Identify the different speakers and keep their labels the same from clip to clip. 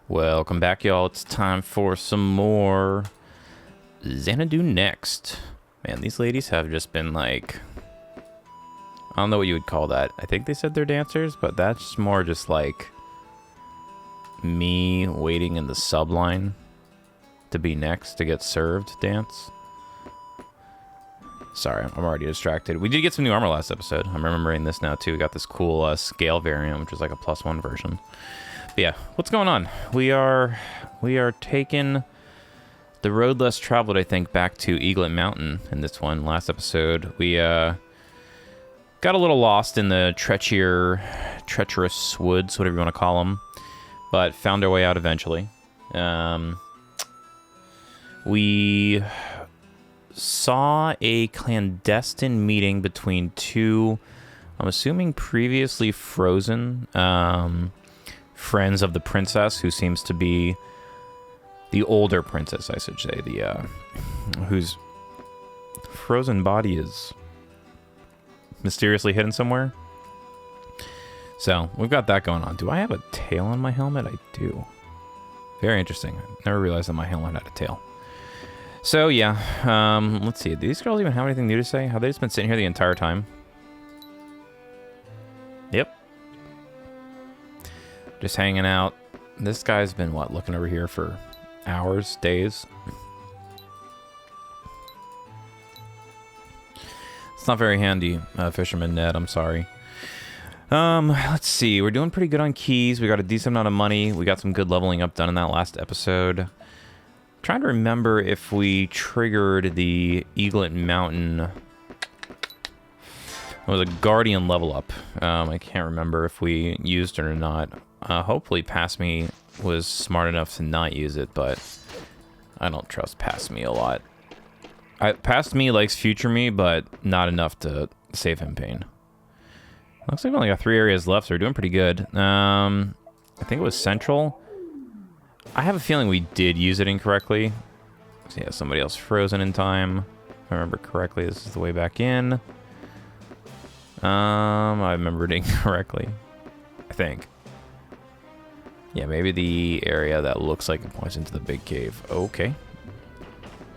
Speaker 1: Welcome back, y'all. It's time for some more Xanadu next. Man, these ladies have just been like... I don't know what you would call that. I think they said they're dancers, but that's more just like... me waiting in the subline to be next to get served dance. Sorry, I'm already distracted. We did get some new armor last episode. I'm remembering this now, too. We got this cool scale variant, which is like a +1 version. But yeah, what's going on? We are taking the road less traveled, I think, back to Eaglet Mountain in this one. Last episode, we got a little lost in the treacherous woods, whatever you want to call them, but found our way out eventually. We saw a clandestine meeting between two, I'm assuming previously frozen, friends of the princess, who seems to be the older princess, I should say, whose frozen body is mysteriously hidden somewhere. So we've got that going on. Do I have a tail on my helmet? I do. Very interesting. Never realized that my helmet had a tail. So yeah, let's see. Do these girls even have anything new to say? Have they just been sitting here the entire time? Yep. Just hanging out. This guy's been, what, looking over here for hours, days? It's not very handy, Fisherman Ned, I'm sorry. Let's see. We're doing pretty good on keys. We got a decent amount of money. We got some good leveling up done in that last episode. Trying to remember if we triggered the Eaglet Mountain. It was a Guardian level up. I can't remember if we used it or not. Hopefully Past Me was smart enough to not use it, but I don't trust Past Me a lot. Past Me likes Future Me, but not enough to save him pain. Looks like we only got 3 areas left, so we're doing pretty good. I think it was Central. I have a feeling we did use it incorrectly. So yeah, somebody else frozen in time. If I remember correctly, this is the way back in. I remembered incorrectly, I think. Yeah, maybe the area that looks like it points into the big cave. Okay.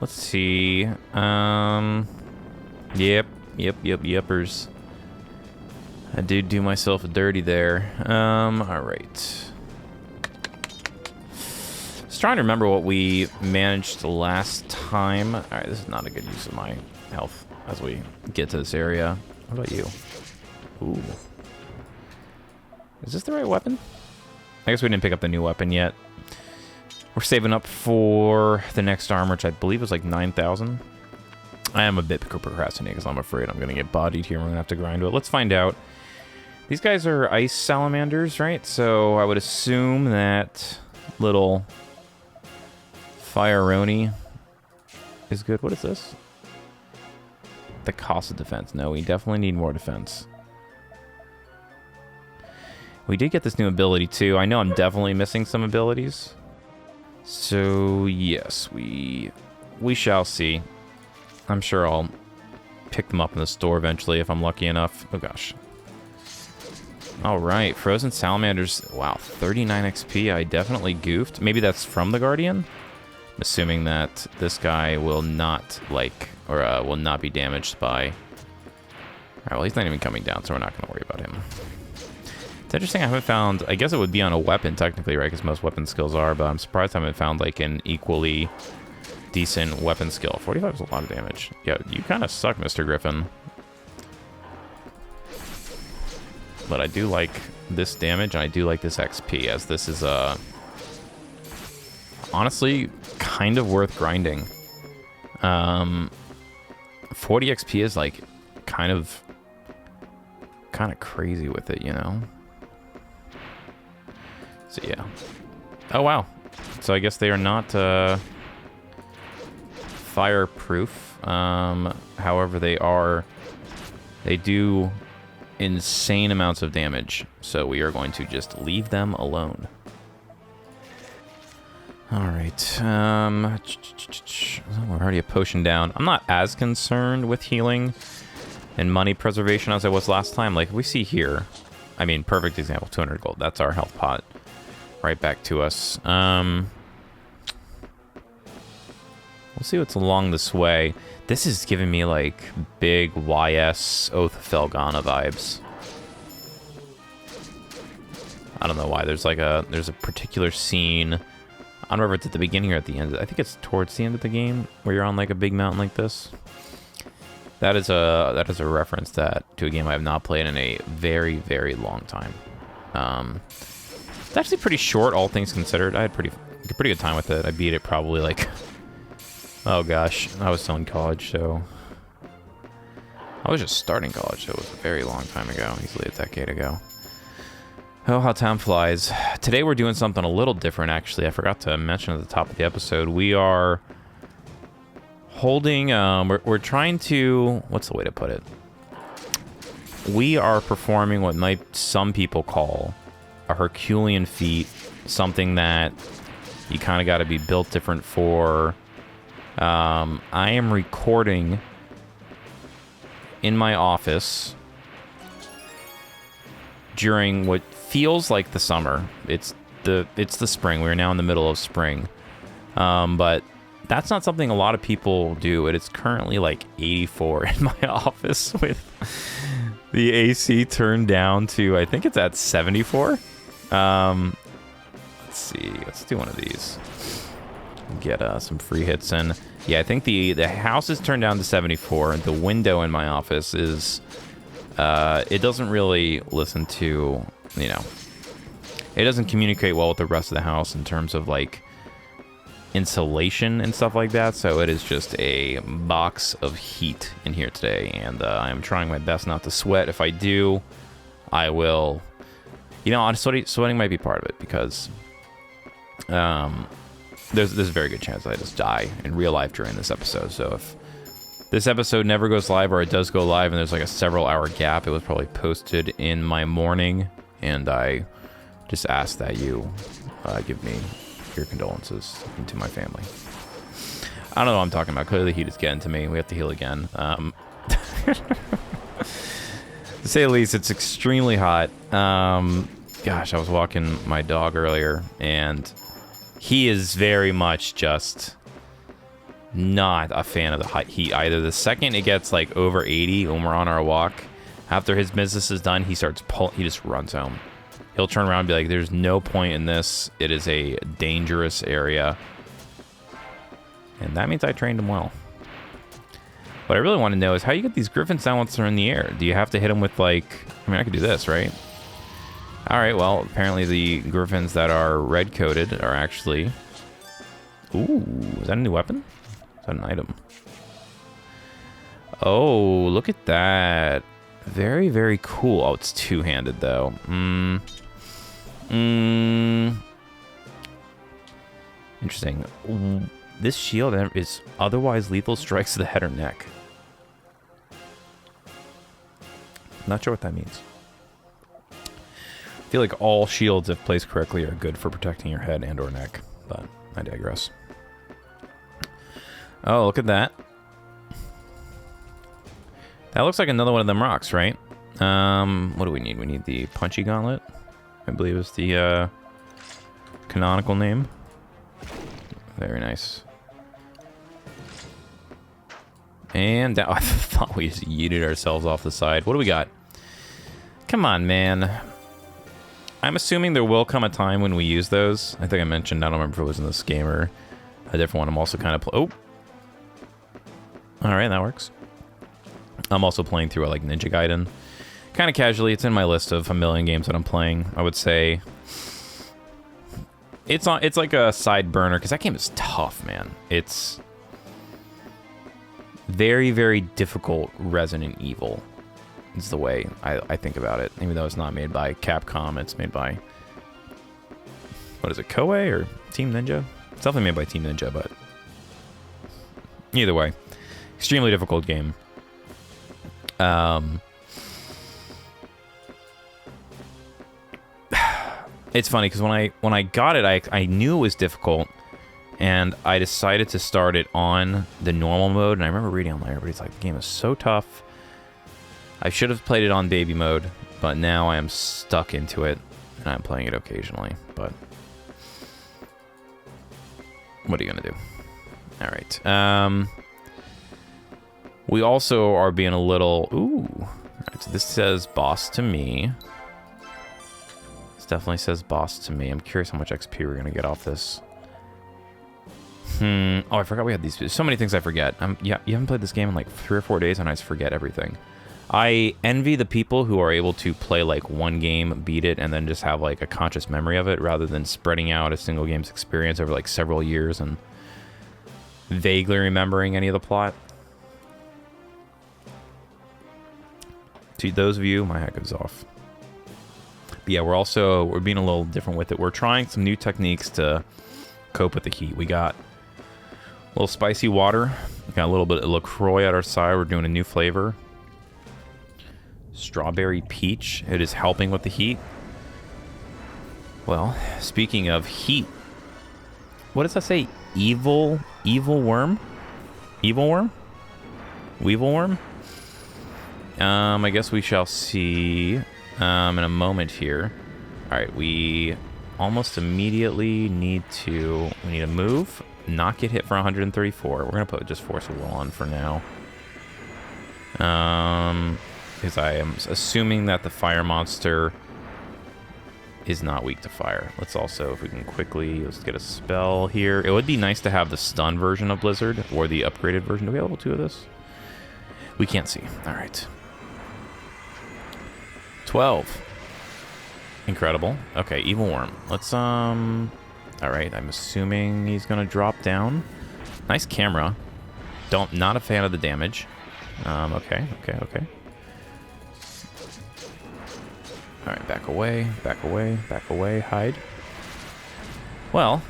Speaker 1: Let's see. Yepers. I did do myself dirty there. Alright. Just trying to remember what we managed last time. Alright, this is not a good use of my health as we get to this area. What about you? Ooh. Is this the right weapon? I guess we didn't pick up the new weapon yet. We're saving up for the next armor, which I believe was like 9,000. I am a bit procrastinating because I'm afraid I'm going to get bodied here. We're going to have to grind to it. Let's find out. These guys are ice salamanders, right? So I would assume that little Fire-Roni is good. What is this? The cost of defense. No, we definitely need more defense. We did get this new ability too. I know I'm definitely missing some abilities. So yes, we shall see. I'm sure I'll pick them up in the store eventually if I'm lucky enough. Oh gosh. Alright, Frozen Salamanders. Wow, 39 XP. I definitely goofed. Maybe that's from the Guardian? I'm assuming that this guy will not like, or will not be damaged by... Alright, well he's not even coming down, so we're not going to worry about him. It's interesting I haven't found... I guess it would be on a weapon technically, right? Because most weapon skills are, but I'm surprised I haven't found like an equally decent weapon skill. 45 is a lot of damage. Yeah, you kind of suck, Mr. Griffin. But I do like this damage, and I do like this XP, as this is, honestly, kind of worth grinding. 40 XP is, like, kind of crazy with it, you know? So, yeah. Oh, wow. So I guess they are not, fireproof. However, they do insane amounts of damage, so we are going to just leave them alone. Alright, we're already a potion down. I'm not as concerned with healing and money preservation as I was last time. Like, we see here, I mean, perfect example, 200 gold, that's our health pot. right back to us. We'll see what's along this way. This is giving me, like, big YS Oath of Felghana vibes. I don't know why. There's a particular scene. I don't remember if it's at the beginning or at the end. I think it's towards the end of the game where you're on like a big mountain like this. That is a reference to a game I have not played in a very, very long time. It's actually pretty short, all things considered. I had pretty good time with it. I beat it probably like, oh gosh, I was still in college, so I was just starting college, so it was a very long time ago, easily a decade ago. Oh, how time flies. Today we're doing something a little different, actually. I forgot to mention at the top of the episode. We are holding, we're trying to, what's the way to put it? We are performing what some people call a Herculean feat, something that you kind of got to be built different for. I am recording in my office during what feels like the summer. It's the spring. We're now in the middle of spring. But that's not something a lot of people do. It is currently like 84 in my office with the AC turned down to, I think it's at 74. Let's see. Let's do one of these. Get some free hits in. Yeah, I think the house is turned down to 74. The window in my office is, it doesn't really listen to, you know, it doesn't communicate well with the rest of the house in terms of like insulation and stuff like that. So it is just a box of heat in here today, and I'm trying my best not to sweat. If I do, I will, you know, sweating might be part of it, because there's a very good chance that I just die in real life during this episode. So if this episode never goes live, or it does go live and there's like a several-hour gap, it was probably posted in my morning, and I just ask that you give me your condolences to my family. I don't know what I'm talking about. Clearly the heat is getting to me. We have to heal again. To say the least, it's extremely hot. Gosh, I was walking my dog earlier, and he is very much just not a fan of the hot heat either. The second it gets like over 80 when we're on our walk, after his business is done, he just runs home. He'll turn around and be like, there's no point in this. It is a dangerous area. And that means I trained him well. What I really want to know is how you get these griffins down once they're in the air. Do you have to hit them with, like, I mean, I could do this, right? All right, well, apparently the griffins that are red-coated are actually... Ooh, is that a new weapon? Is that an item? Oh, look at that. Very, very cool. Oh, it's two-handed, though. Interesting. This shield is otherwise lethal strikes to the head or neck. Not sure what that means. I feel like all shields, if placed correctly, are good for protecting your head and or neck, but I digress. Oh, look at that. That looks like another one of them rocks, right? What do we need? We need the Punchy Gauntlet, I believe is the canonical name. Very nice. And I thought we just yeeted ourselves off the side. What do we got? Come on, man. I'm assuming there will come a time when we use those. I think I mentioned, I don't remember if it was in this game or a different one. I'm also kind of... Oh! Alright, that works. I'm also playing through like Ninja Gaiden. Kind of casually. It's in my list of a million games that I'm playing. I would say... It's like a side burner, because that game is tough, man. It's very, very difficult Resident Evil. Is the way I think about it. Even though it's not made by Capcom, it's made by... What is it, Koei or Team Ninja? It's definitely made by Team Ninja, but... Either way. Extremely difficult game. It's funny because when I got it, I knew it was difficult, and I decided to start it on the normal mode. And I remember reading online, everybody's like, the game is so tough. I should have played it on baby mode, but now I am stuck into it. And I'm playing it occasionally, but what are you gonna do? All right. We also are being a little... Ooh. All right, so this says boss to me. This definitely says boss to me. I'm curious how much XP we're gonna get off this. Oh, I forgot we had these. So many things I forget. Yeah, you haven't played this game in like 3 or 4 days, and I just forget everything. I envy the people who are able to play like one game, beat it, and then just have like a conscious memory of it, rather than spreading out a single game's experience over like several years and vaguely remembering any of the plot. To those of you, my hat goes off. But yeah, we're being a little different with it. We're trying some new techniques to cope with the heat. We got a little spicy water. We got a little bit of LaCroix at our side. We're doing a new flavor. Strawberry peach. It is helping with the heat. Well, speaking of heat, what does that say? Evilwurm? Evilwurm? Weevilwurm? I guess we shall see in a moment here. All right, we almost immediately need to move, not get hit for 134. We're gonna put just Force of Will on for now. Because I am assuming that the fire monster is not weak to fire. Let's also, if we can quickly, let's get a spell here. It would be nice to have the stun version of Blizzard or the upgraded version. Do we have level 2 of this? We can't see. All right. 12. Incredible. Okay, Evilwurm. Let's, all right, I'm assuming he's gonna drop down. Nice camera. Not a fan of the damage. Okay. All right, back away, hide. Well,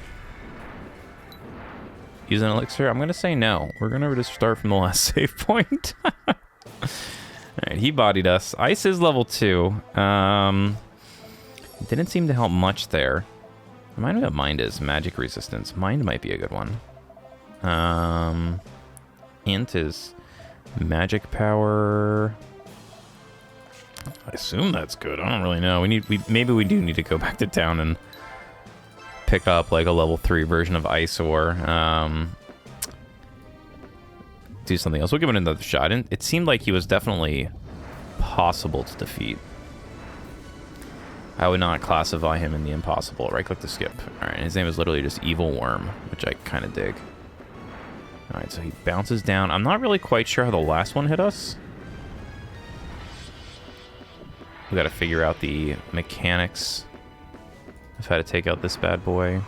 Speaker 1: use an elixir? I'm gonna say no. We're gonna just start from the last save point. All right, he bodied us. Ice is level 2. Didn't seem to help much there. Remind me what Mind is. Magic resistance. Mind might be a good one. Int is magic power. I assume that's good. I don't really know. Maybe we do need to go back to town and pick up like a level 3 version of Ice, or do something else. We'll give it another shot. And it seemed like he was definitely possible to defeat. I would not classify him in the impossible. Right click to skip. All right, his name is literally just Evilwurm, which I kind of dig. All right, so he bounces down. I'm not really quite sure how the last one hit us. We got to figure out the mechanics of how to take out this bad boy.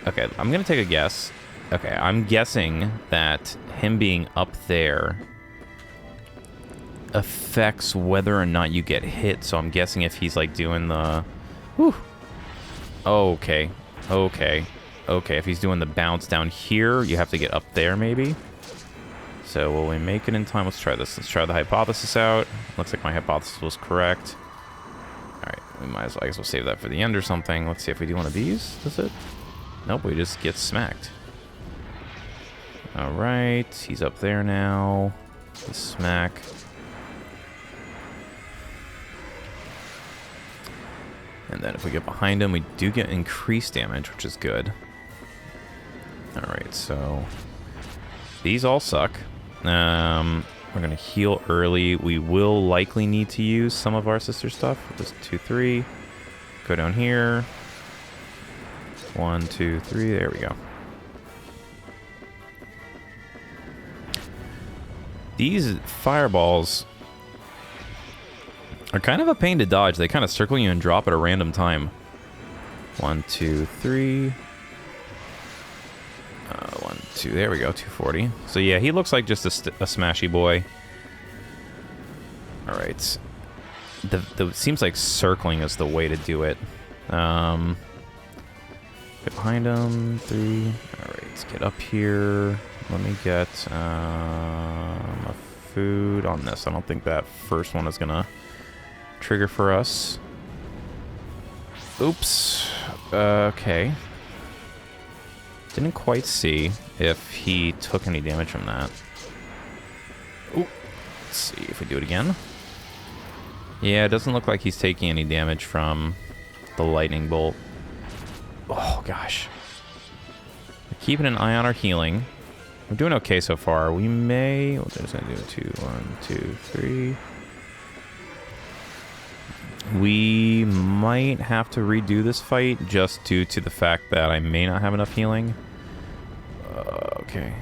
Speaker 1: Okay, I'm going to take a guess. Okay, I'm guessing that him being up there affects whether or not you get hit. So I'm guessing if he's like doing the... Whew. Okay. If he's doing the bounce down here, you have to get up there maybe. So will we make it in time? Let's try this. Let's try the hypothesis out. Looks like my hypothesis was correct. Alright, we might as well, I guess we'll save that for the end or something. Let's see if we do one of these. Does it? Nope, we just get smacked. Alright, he's up there now. The smack. And then if we get behind him, we do get increased damage, which is good. Alright, so these all suck. We're going to heal early. We will likely need to use some of our sister stuff. Just 2, 3. Go down here. 1, 2, 3. There we go. These fireballs are kind of a pain to dodge. They kind of circle you and drop at a random time. 1, 2, 3. 1, 2. There we go. 240. So yeah, he looks like just a smashy boy. All right. It seems like circling is the way to do it. Get behind him. 3. All right. Let's get up here. Let me get a food on this. I don't think that first one is gonna trigger for us. Oops. Okay. Didn't quite see if he took any damage from that. Ooh. Let's see if we do it again. Yeah, it doesn't look like he's taking any damage from the lightning bolt. Oh, gosh. We're keeping an eye on our healing. We're doing okay so far. We may... What is going to do? 2, 1, 2, 3. We might have to redo this fight just due to the fact that I may not have enough healing. Okay.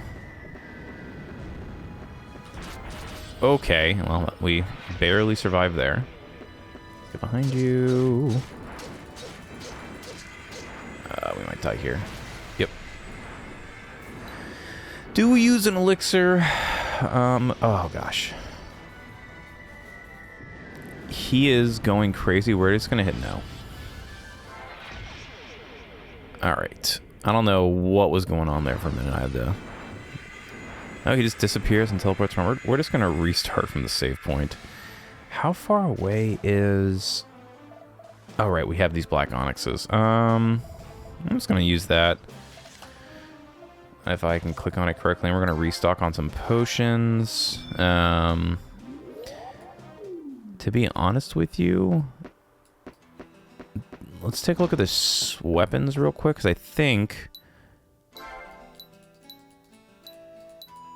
Speaker 1: Okay, well, we barely survived there. Let's get behind you. We might die here. Yep. Do we use an elixir? Oh, gosh. He is going crazy. We're just going to hit no. Alright. I don't know what was going on there for a minute. I had to... Oh, he just disappears and teleports from... We're just going to restart from the save point. How far away is... Oh, right. We have these black onyxes. I'm just going to use that. If I can click on it correctly. And we're going to restock on some potions. To be honest with you, let's take a look at this weapons real quick, because I think...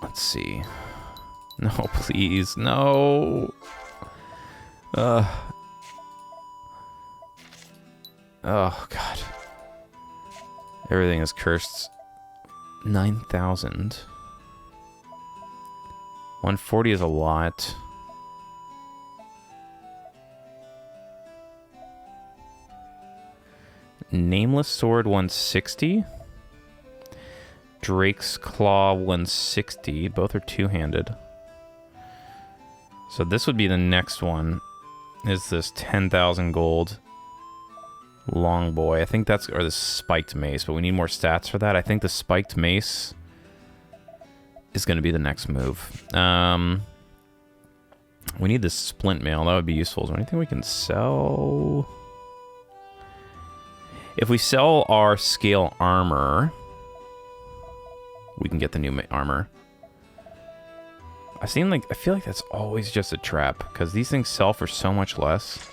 Speaker 1: Let's see. No, please. No. Oh, God. Everything is cursed. 9,000. 140 is a lot. Nameless Sword 160. Drake's Claw 160. Both are two-handed. So this would be the next one. Is this 10,000 gold long boy. I think that's... Or the spiked mace, but we need more stats for that. I think the spiked mace is going to be the next move. We need the splint mail. That would be useful. Is there anything we can sell? If we sell our scale armor, we can get the new armor. I feel like that's always just a trap, because these things sell for so much less.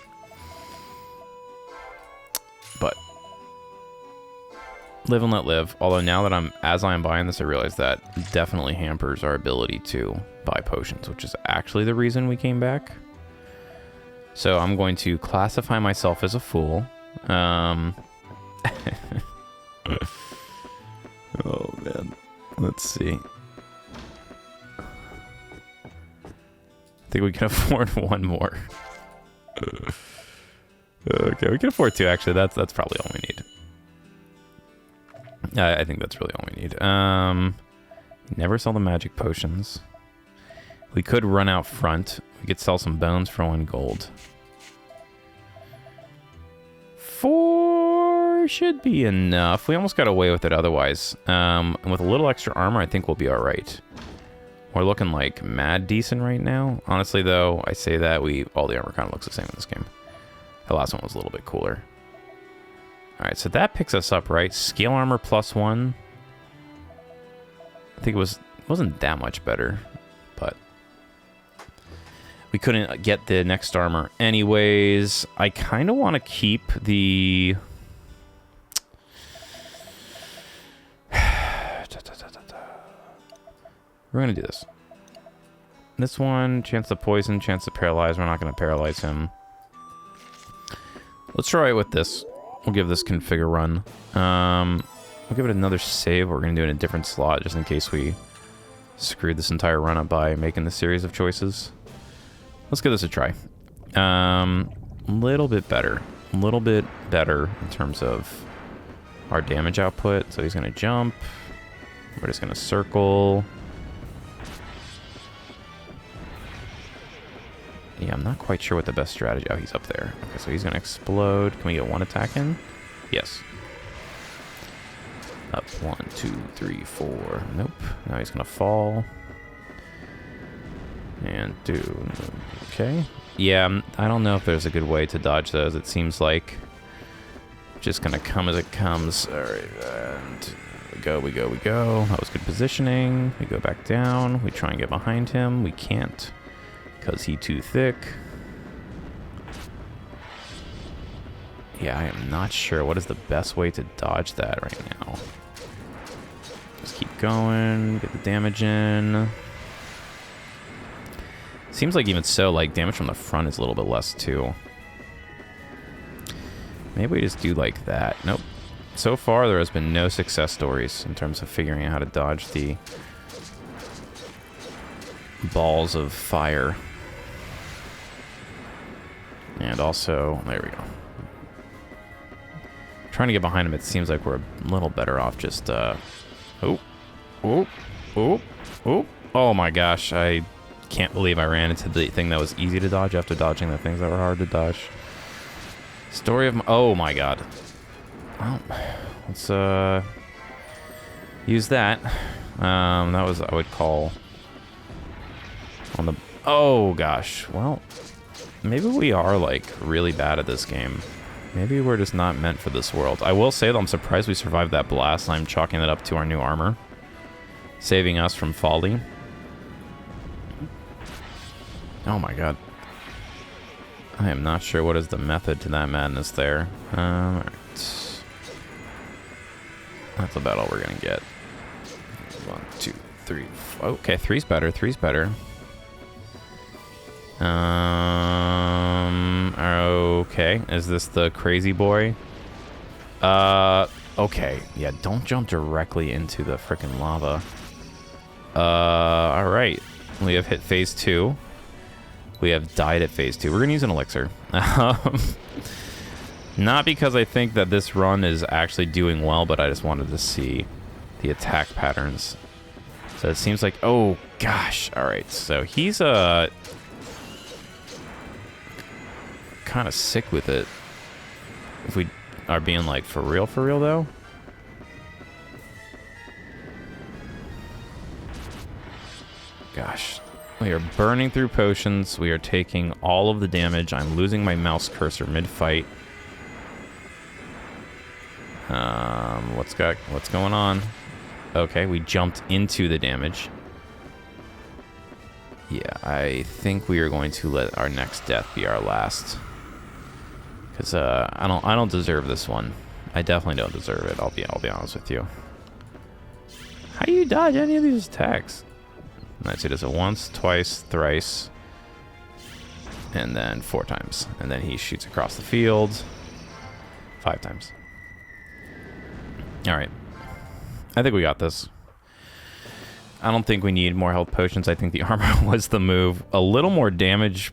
Speaker 1: But live and let live. Although now that as I'm buying this, I realize that definitely hampers our ability to buy potions, which is actually the reason we came back. So I'm going to classify myself as a fool. Oh, man. Let's see. I think we can afford one more. Okay, we can afford two, actually. That's probably all we need. I think that's really all we need. Never sell the magic potions. We could run out front. We could sell some bones for 1 gold. 4 should be enough. We almost got away with it otherwise. And with a little extra armor, I think we'll be alright. We're looking like mad decent right now. Honestly, though, I say that all the armor kind of looks the same in this game. The last one was a little bit cooler. Alright, so that picks us up, right? Scale armor +1. I think it wasn't that much better, but we couldn't get the next armor anyways. I kind of want to keep the... We're going to do this. This one, chance to poison, chance to paralyze. We're not going to paralyze him. Let's try it with this. We'll give this config a run. We'll give it another save. We're going to do it in a different slot just in case we screwed this entire run up by making this series of choices. Let's give this a try. A little bit better. A little bit better in terms of our damage output. So he's going to jump. We're just going to circle. Yeah, I'm not quite sure what the best strategy... Oh, he's up there. Okay, so he's going to explode. Can we get one attack in? Yes. Up. 1, 2, 3, 4. Nope. Now he's going to fall. And do... Okay. Yeah, I don't know if there's a good way to dodge those. It seems like just going to come as it comes. All right, and we go. That was good positioning. We go back down. We try and get behind him. We can't. Because he's too thick. Yeah, I am not sure what is the best way to dodge that right now. Just keep going, get the damage in. Seems like even so, like, damage from the front is a little bit less, too. Maybe we just do like that. Nope. So far, there has been no success stories in terms of figuring out how to dodge the balls of fire. And also, there we go. Trying to get behind him, it seems like we're a little better off just, oh, oh, oh, oh. Oh my gosh, I can't believe I ran into the thing that was easy to dodge after dodging the things that were hard to dodge. Story of my, oh my god. Well, let's, use that. That was, I would call on the, oh gosh, well, maybe we are, like, really bad at this game. Maybe we're just not meant for this world. I will say that I'm surprised we survived that blast. I'm chalking that up to our new armor, saving us from folly. Oh my god. I am not sure what is the method to that madness there. Alright. That's about all we're gonna get. 1, 2, 3. Okay, 3's better. 3's better. Okay. Is this the crazy boy? Okay. Yeah, don't jump directly into the frickin' lava. Alright. We have hit phase 2. We have died at phase 2. We're gonna use an elixir. Not because I think that this run is actually doing well, but I just wanted to see the attack patterns. So it seems like, oh gosh. Alright, so he's kind of sick with it. If we are being like for real though. Gosh. We are burning through potions. We are taking all of the damage. I'm losing my mouse cursor mid-fight. What's going on? Okay, we jumped into the damage. Yeah, I think we are going to let our next death be our last. Because I don't deserve this one. I definitely don't deserve it. I'll be honest with you. How do you dodge any of these attacks? Let's see, does it once, twice, thrice, and then 4 times. And then he shoots across the field 5 times. Alright. I think we got this. I don't think we need more health potions. I think the armor was the move. A little more damage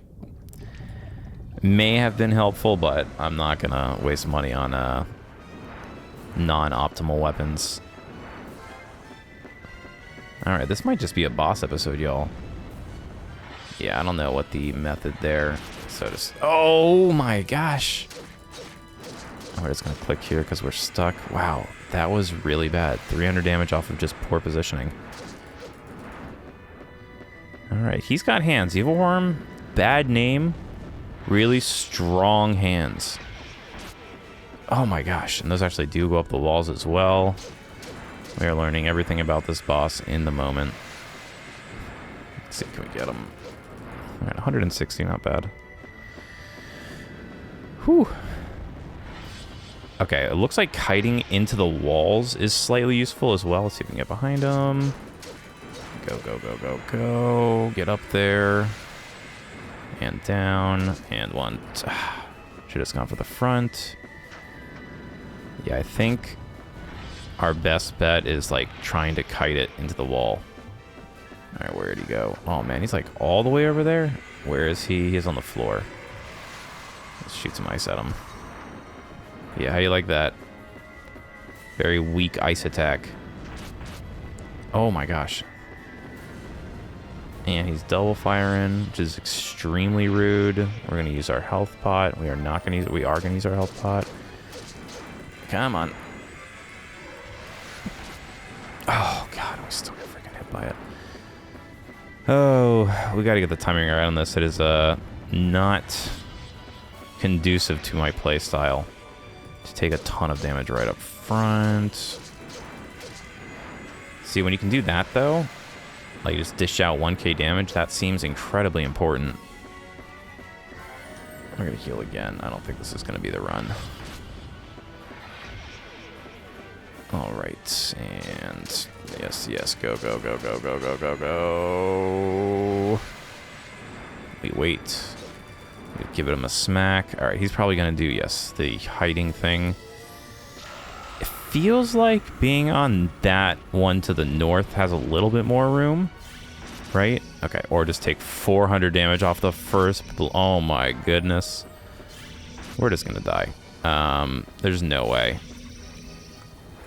Speaker 1: may have been helpful, but I'm not gonna waste money on non-optimal weapons. Alright, this might just be a boss episode, y'all. Yeah, I don't know what the method there. So just... Oh my gosh! We're just gonna click here because we're stuck. Wow, that was really bad. 300 damage off of just poor positioning. Alright, he's got hands. Evilwurm, bad name. Really strong hands. Oh my gosh, and those actually do go up the walls as well. We are learning everything about this boss in the moment. Let's see, can we get him? Alright, 160, not bad. Whew. Okay, it looks like kiting into the walls is slightly useful as well. Let's see if we can get behind him. Go, go, go, go, go. Get up there. And down. And one. Should have gone for the front. Yeah, I think our best bet is like trying to kite it into the wall. Alright, where did he go? Oh man, he's like all the way over there. Where is he? He's on the floor. Let's shoot some ice at him. Yeah, how you like that? Very weak ice attack. Oh my gosh. And he's double firing, which is extremely rude. We're gonna use our health pot. We are not gonna use it. We are gonna use our health pot. Come on. Oh god, we still get freaking hit by it. Oh, we gotta get the timing right on this. It is not conducive to my play style to take a ton of damage right up front. See, when you can do that though, like just dish out 1k damage, that seems incredibly important. We're gonna heal again. I don't think this is gonna be the run. All right, and yes, yes, go, go, go, go, go, go, go, go. Wait. Give him a smack. All right, he's probably gonna do, yes, the hiding thing. It feels like being on that one to the north has a little bit more room, right? Okay, or just take 400 damage off the first. Oh my goodness. We're just gonna die. There's no way.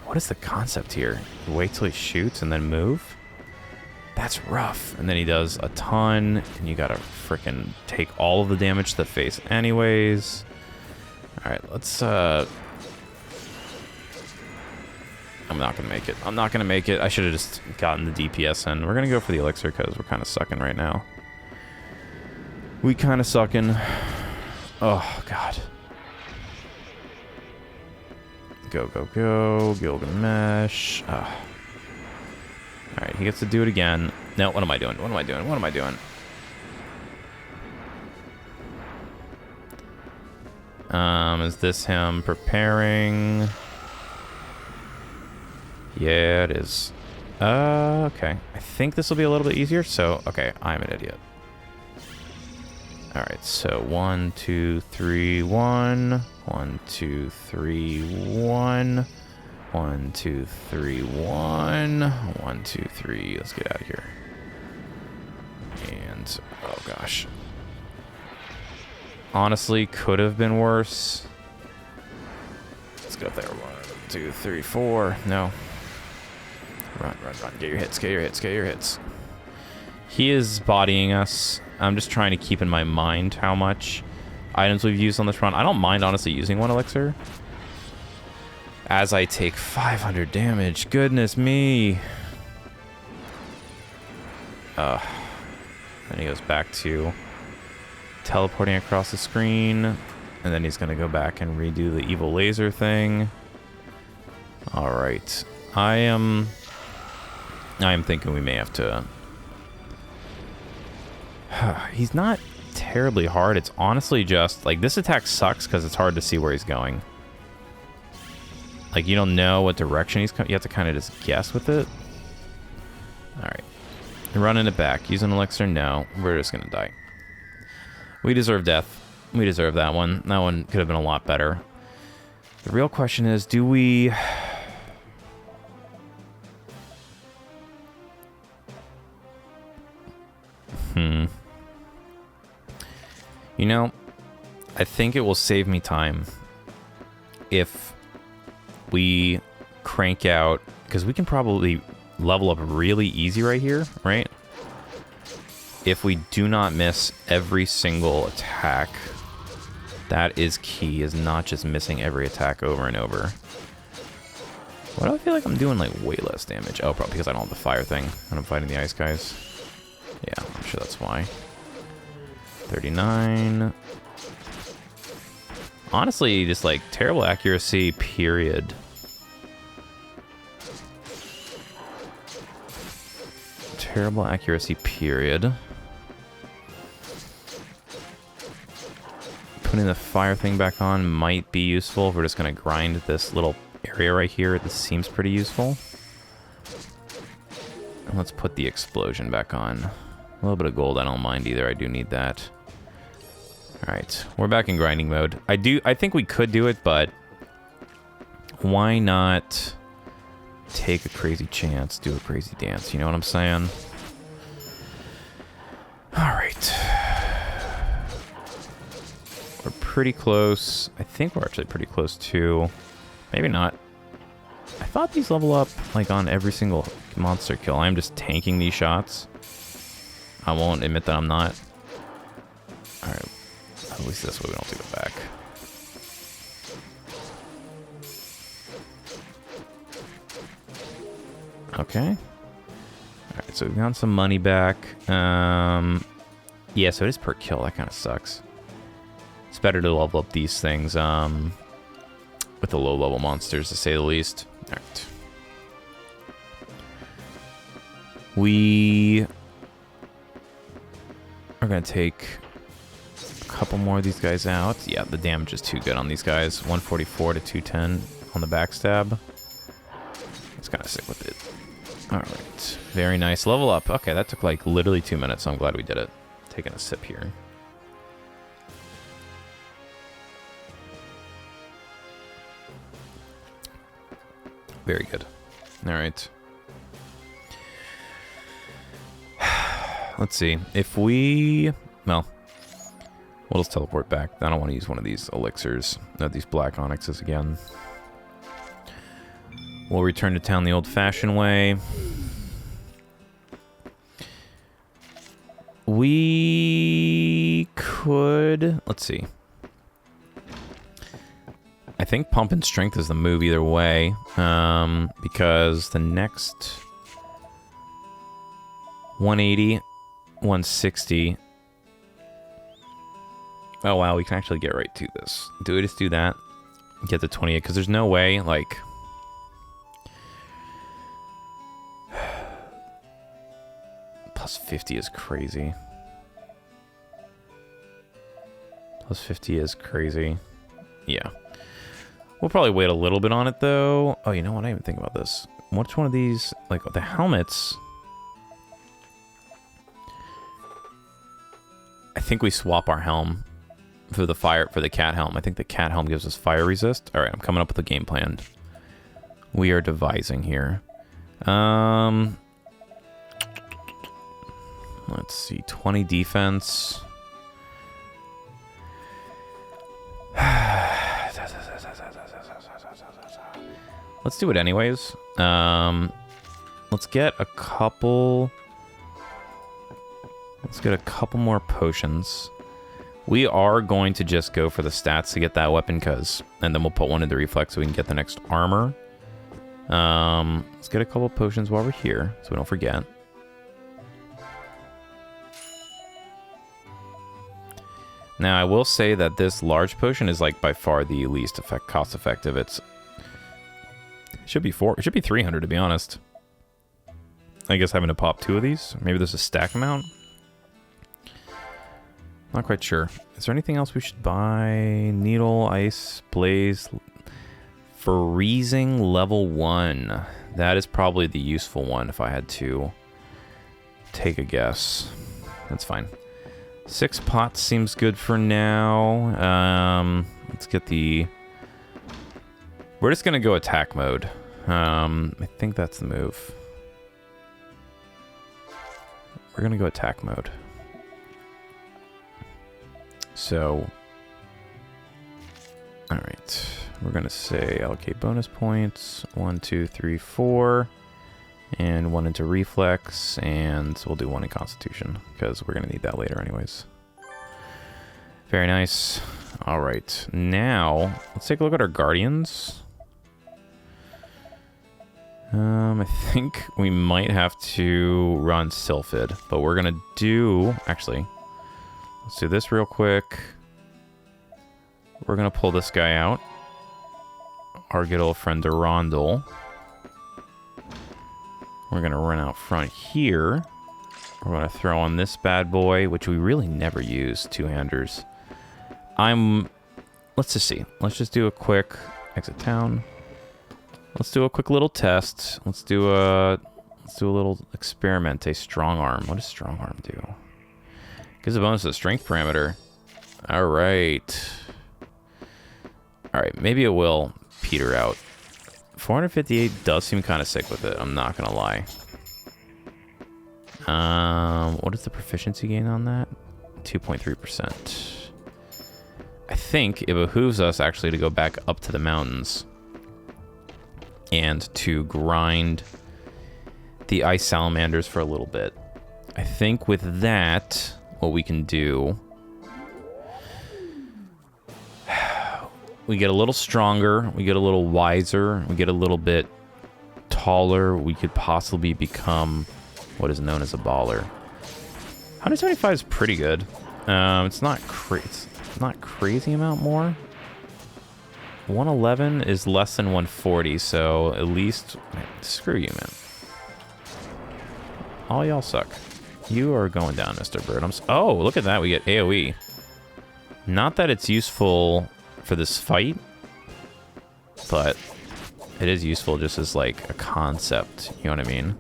Speaker 1: What is the concept here? Wait till he shoots and then move? That's rough. And then he does a ton, and you gotta frickin' take all of the damage to the face anyways. Alright, let's, I'm not gonna make it. I'm not gonna make it. I should have just gotten the DPS in. We're gonna go for the elixir because we're kind of sucking right now. We kind of sucking. Oh, God. Go, go, go. Gilgamesh. Alright, he gets to do it again. No, what am I doing? What am I doing? What am I doing? Is this him preparing? Yeah, it is. Okay. I think this will be a little bit easier, so, okay, I'm an idiot. Alright, so 1, 2, 3, 1. 1, 2, 3, 1. 1, 2, 3, 1. 1, 2, 3. Let's get out of here. And, oh gosh. Honestly, could have been worse. Let's go up there. 1, 2, 3, 4. No. Run, run, run. Get your hits, get your hits, get your hits. He is bodying us. I'm just trying to keep in my mind how much items we've used on this run. I don't mind, honestly, using one elixir. As I take 500 damage. Goodness me. Then he goes back to teleporting across the screen. And then he's going to go back and redo the evil laser thing. Alright. I am thinking we may have to... He's not terribly hard. It's honestly just... Like, this attack sucks because it's hard to see where he's going. Like, you don't know what direction he's coming. You have to kind of just guess with it. Alright. Running it back. Use an elixir? No. We're just going to die. We deserve death. We deserve that one. That one could have been a lot better. The real question is, do we... You know, I think it will save me time if we crank out, because we can probably level up really easy right here, right? If we do not miss every single attack, that is key, is not just missing every attack over and over. Why do I feel like I'm doing like way less damage? Oh, probably because I don't have the fire thing when I'm fighting the ice guys. Yeah, I'm sure that's why. 39. Honestly, just like terrible accuracy, period. Terrible accuracy, period. Putting the fire thing back on might be useful. We're just going to grind this little area right here. This seems pretty useful. And let's put the explosion back on. A little bit of gold, I don't mind either. I do need that. Alright, we're back in grinding mode. I think we could do it, but why not take a crazy chance, do a crazy dance, you know what I'm saying? Alright. We're pretty close. I think we're actually pretty close too. Maybe not. I thought these level up like on every single monster kill. I'm just tanking these shots. I won't admit that I'm not. Alright. At least this way we don't do it back. Okay. Alright, so we've gotten some money back. Yeah, so it is per kill. That kind of sucks. It's better to level up these things with the low-level monsters, to say the least. Alright. We are going to take a couple more of these guys out. Yeah, the damage is too good on these guys. 144 to 210 on the backstab. kind of sick with it. All right. Very nice. Level up. Okay, that took like literally 2 minutes, so I'm glad we did it. Taking a sip here. Very good. All right. Let's see. If we... Well, we'll just teleport back. I don't want to use one of these elixirs. These black onyxes again. We'll return to town the old-fashioned way. We could... Let's see. I think pump and strength is the move either way. Because the next... 180, 160... Oh, wow, we can actually get right to this. Do we just do that? Get to 28, because there's no way, like... Plus 50 is crazy. Plus 50 is crazy. Yeah. We'll probably wait a little bit on it, though. Oh, you know what? I didn't even think about this. Which one of these... Like, the helmets... I think we swap our helm for the cat helm. I think the cat helm gives us fire resist. All right, I'm coming up with a game plan. We are devising here. Let's see, 20 defense. Let's do it anyways. Let's get a couple. Let's get a couple more potions. We are going to just go for the stats to get that weapon, and then we'll put one into reflex so we can get the next armor. Let's get a couple potions while we're here, so we don't forget. Now, I will say that this large potion is like by far the least cost effective. It should be 300 to be honest. I guess having to pop 2 of these. Maybe there's a stack amount. Not quite sure. Is there anything else we should buy? Needle, ice, blaze, freezing level 1. That is probably the useful one if I had to take a guess. That's fine. 6 pots seems good for now. Let's get the... We're just going to go attack mode. I think that's the move. We're going to go attack mode. So... Alright. We're going to say allocate bonus points. 1, 2, 3, 4. And 1 into reflex, and we'll do 1 in constitution, because we're going to need that later anyways. Very nice. Alright, now, let's take a look at our guardians. I think we might have to run Sylphid, but we're going to do... Actually, let's do this real quick. We're going to pull this guy out. Our good old friend Durandal. We're going to run out front here. We're going to throw on this bad boy, which we really never use, two-handers. Let's just see. Let's just do a quick exit town. Let's do a quick little test. Let's do a little experiment. A strong arm. What does strong arm do? Gives a bonus to the strength parameter. All right. All right. Maybe it will peter out. 458 does seem kind of sick with it. I'm not gonna lie. What is the proficiency gain on that? 2.3%. I think it behooves us actually to go back up to the mountains and to grind the ice salamanders for a little bit. I think with that, what we can do, we get a little stronger, we get a little wiser, we get a little bit taller, we could possibly become what is known as a baller. 175 is pretty good. It's not crazy amount more. 111 is less than 140, so at least... Man, screw you, man. All y'all suck. You are going down, Mr. Bird. Oh, look at that. We get AoE. Not that it's useful for this fight, but it is useful just as like a concept. You know what I mean?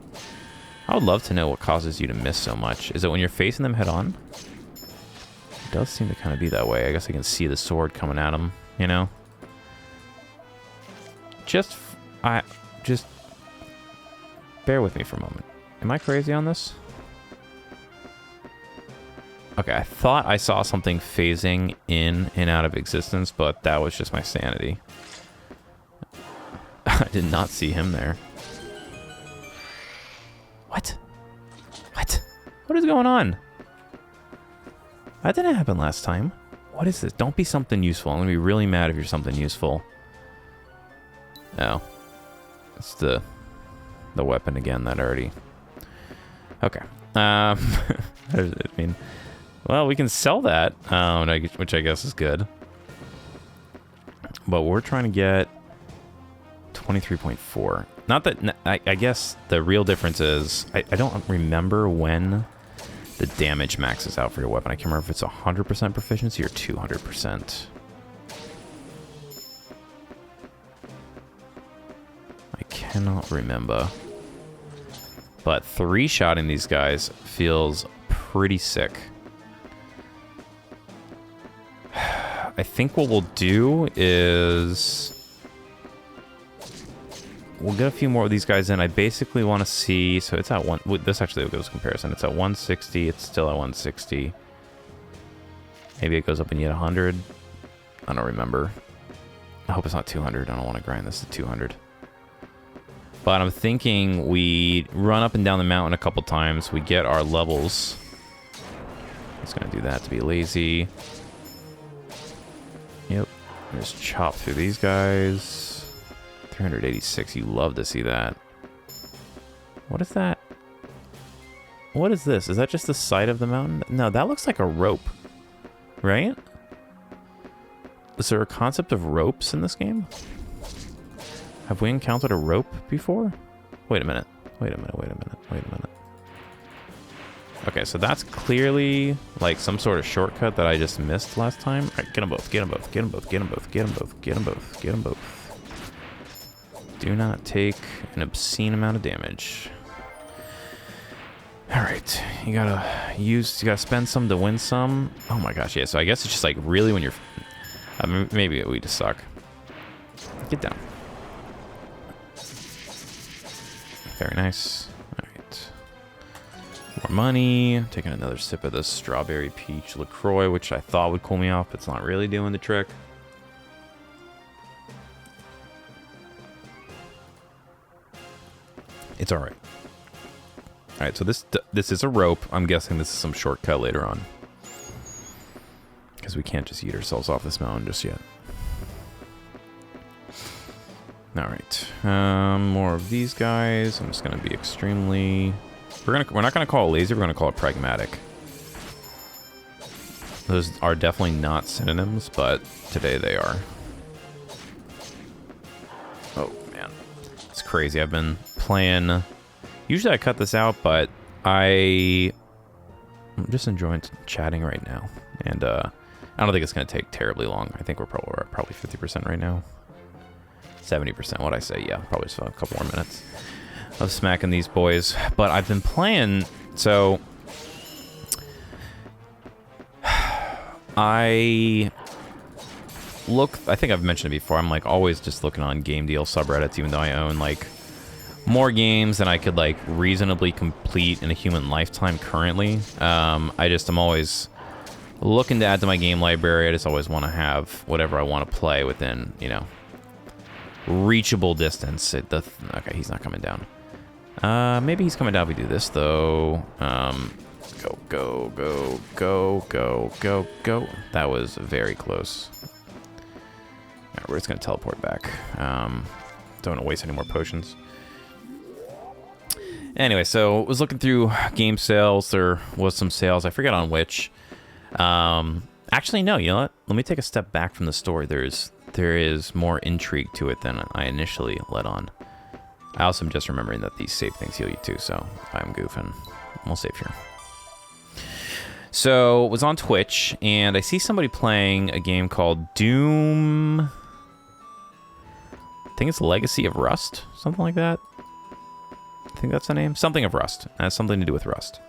Speaker 1: I would love to know what causes you to miss so much. Is it when you're facing them head on? It does seem to kind of be that way. I guess I can see the sword coming at him, you know? Just bear with me for a moment. Am I crazy on this? Okay, I thought I saw something phasing in and out of existence, but that was just my sanity. I did not see him there. What? What? What is going on? That didn't happen last time. What is this? Don't be something useful. I'm gonna be really mad if you're something useful. Oh. It's the weapon again that already... Okay. I mean... Well, we can sell that, which I guess is good. But we're trying to get 23.4. Not that... I guess the real difference is... I don't remember when the damage maxes out for your weapon. I can't remember if it's 100% proficiency or 200%. I cannot remember. But 3-shotting these guys feels pretty sick. I think what we'll do is... We'll get a few more of these guys in. I basically want to see... So it's at 1... This actually goes comparison. It's at 160. It's still at 160. Maybe it goes up and you get 100. I don't remember. I hope it's not 200. I don't want to grind this to 200. But I'm thinking we run up and down the mountain a couple times. We get our levels. Just going to do that to be lazy. Yep. Just chop through these guys. 386. You love to see that. What is that? What is this? Is that just the side of the mountain? No, that looks like a rope. Right? Is there a concept of ropes in this game? Have we encountered a rope before? Wait a minute. Wait a minute. Wait a minute. Wait a minute. Okay, so that's clearly like some sort of shortcut that I just missed last time. All right, get them both. Get them both. Get them both. Get them both. Get them both. Get them both. Get them both. Do not take an obscene amount of damage. All right, you gotta spend some to win some. Oh my gosh, yeah. So I guess it's just like really when you're, maybe we just suck. Get down. Very nice. All right. More money. Taking another sip of this strawberry peach LaCroix, which I thought would cool me off, but it's not really doing the trick. It's all right. All right, so this is a rope. I'm guessing this is some shortcut later on. Because we can't just eat ourselves off this mountain just yet. All right. More of these guys. I'm just going to be extremely... We're not going to call it lazy. We're going to call it pragmatic. Those are definitely not synonyms, but today they are. Oh, man. It's crazy. I've been playing... Usually I cut this out, but I'm just enjoying chatting right now. And I don't think it's going to take terribly long. I think we're probably 50% right now. 70%, what I say. Yeah, probably just a couple more minutes of smacking these boys. But I've been playing, so... I think I've mentioned it before. I'm like always just looking on game deal subreddits, even though I own like more games than I could like reasonably complete in a human lifetime currently. I'm always looking to add to my game library. I just always want to have whatever I want to play within, you know, reachable distance. Okay, he's not coming down. Maybe he's coming down if we do this though. Go, go, go, go, go, go, go. That was very close. All right, we're just gonna teleport back. Don't want to waste any more potions. Anyway, so was looking through game sales. There was some sales. I forget on which. Actually, no. You know what? Let me take a step back from the story. There is more intrigue to it than I initially let on. I also am just remembering that these save things heal you too. So if I'm goofing, we'll save here. So was on Twitch and I see somebody playing a game called Doom. I think it's Legacy of Rust, something like that. I think that's the name. Something of Rust. It has something to do with Rust.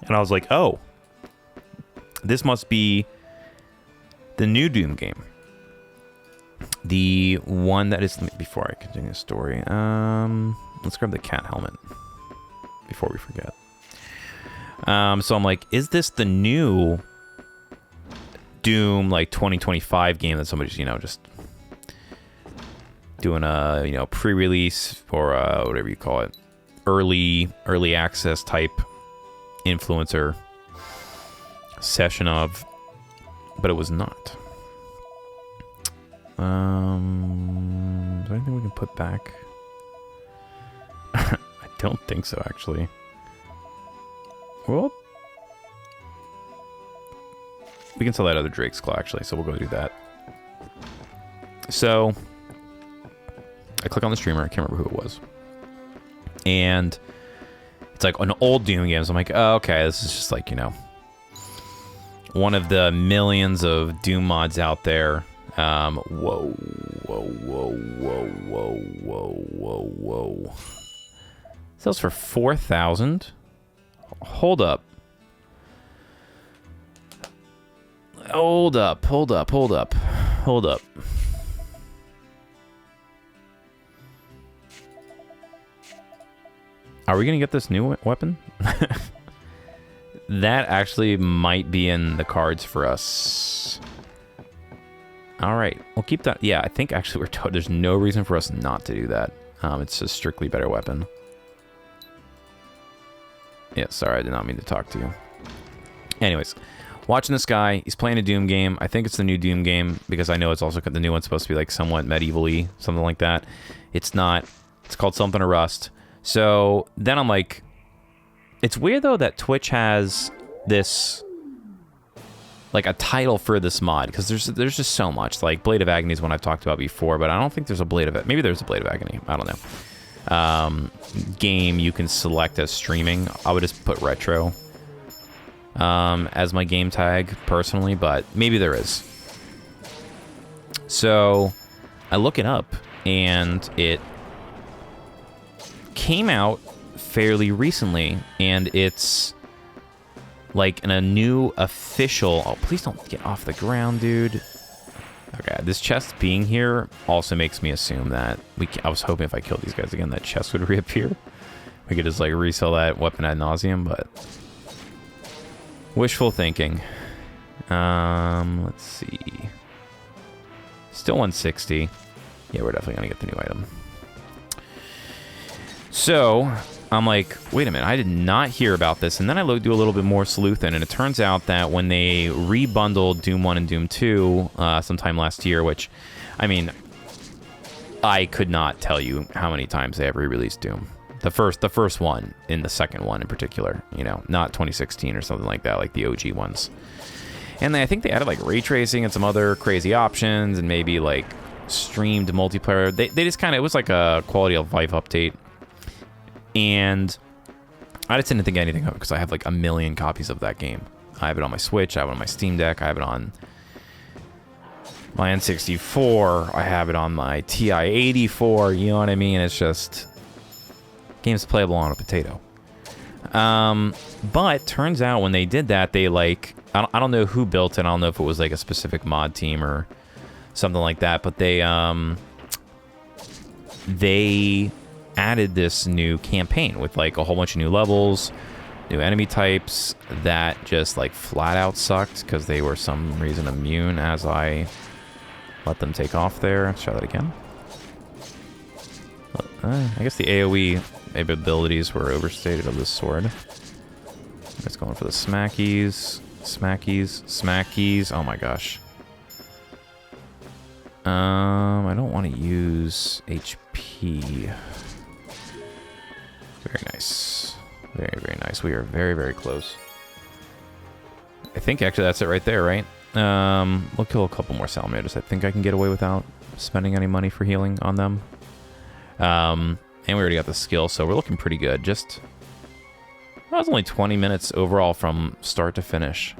Speaker 1: And I was like, oh, this must be the new Doom game. The one that is... Before I continue the story, let's grab the cat helmet before we forget. So I'm like, is this the new Doom, like, 2025 game that somebody's, you know, just doing a, you know, pre-release or whatever you call it, early access type influencer session of, but it was not. Is there anything we can put back? I don't think so, actually. Well, we can sell that other Drake's Claw, actually, so we'll go do that. So, I click on the streamer, I can't remember who it was. And it's like an old Doom game, so I'm like, oh, okay, this is just like, you know, one of the millions of Doom mods out there. Whoa. Sells for 4,000. Hold up. Hold up. Are we gonna get this new weapon? That actually might be in the cards for us. All right, we'll keep that. Yeah, I think actually there's no reason for us not to do that. It's a strictly better weapon. Yeah, sorry, I did not mean to talk to you. Anyways, watching this guy, he's playing a Doom game. I think it's the new Doom game because I know it's also the new one's supposed to be like somewhat medieval-y, something like that. It's not. It's called something to Rust. So then I'm like, it's weird though that Twitch has this, like, a title for this mod, because there's just so much. Like, Blade of Agony is one I've talked about before, but I don't think there's a Blade of it. Maybe there's a Blade of Agony. I don't know. Game you can select as streaming. I would just put retro as my game tag personally, but maybe there is. So I look it up, and it came out fairly recently, and it's like in a new official... Oh, please don't get off the ground, dude. Okay, this chest being here also makes me assume that I was hoping if I killed these guys again, that chest would reappear. We could just like resell that weapon ad nauseum, but wishful thinking. Let's see. Still 160. Yeah, we're definitely gonna get the new item. So I'm like, wait a minute, I did not hear about this. And then I do a little bit more sleuthing, and it turns out that when they rebundled Doom 1 and Doom 2 sometime last year, which, I mean, I could not tell you how many times they have re-released Doom. The first one, and the second one in particular, you know, not 2016 or something like that, like the OG ones. And I think they added like ray tracing and some other crazy options, and maybe like streamed multiplayer. They just kind of, it was like a quality of life update. And I just didn't think anything of it because I have like a million copies of that game. I have it on my Switch, I have it on my Steam Deck, I have it on my N64, I have it on my TI-84, you know what I mean? It's just, game's playable on a potato. But turns out when they did that, they like, I don't know who built it, I don't know if it was like a specific mod team or something like that, but they added this new campaign with like a whole bunch of new levels, new enemy types that just like flat out sucked because they were some reason immune as I let them take off there. Let's try that again. I guess the AoE abilities were overstated of this sword. It's going for the smackies. Oh my gosh. I don't want to use HP. Very nice. Very, very nice. We are very, very close. I think actually that's it right there, right? We'll kill a couple more salamanders. I think I can get away without spending any money for healing on them. And we already got the skill, so we're looking pretty good. Just, that was only 20 minutes overall from start to finish.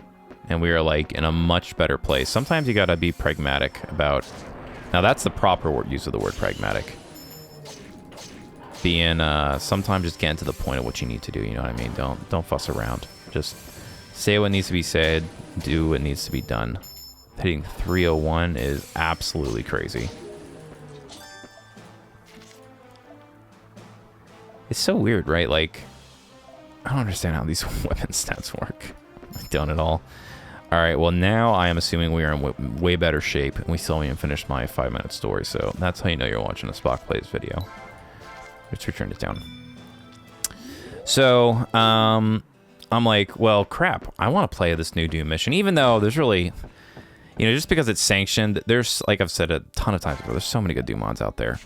Speaker 1: And we are like in a much better place. Sometimes you gotta be pragmatic about Now that's the proper use of the word pragmatic. Being sometimes just getting to the point of what you need to do. You know what I mean? Don't fuss around. Just say what needs to be said. Do what needs to be done. Hitting 301 is absolutely crazy. It's so weird, right? Like, I don't understand how these weapon stats work. I don't at all. All right, well, now I am assuming we are in way better shape, and we still haven't even finished my 5-minute story, so that's how you know you're watching a Spock Plays video. Let's return it down. So, I'm like, well, crap, I want to play this new Doom mission, even though there's really, you know, just because it's sanctioned, there's, like I've said a ton of times before, there's so many good Doom mods out there.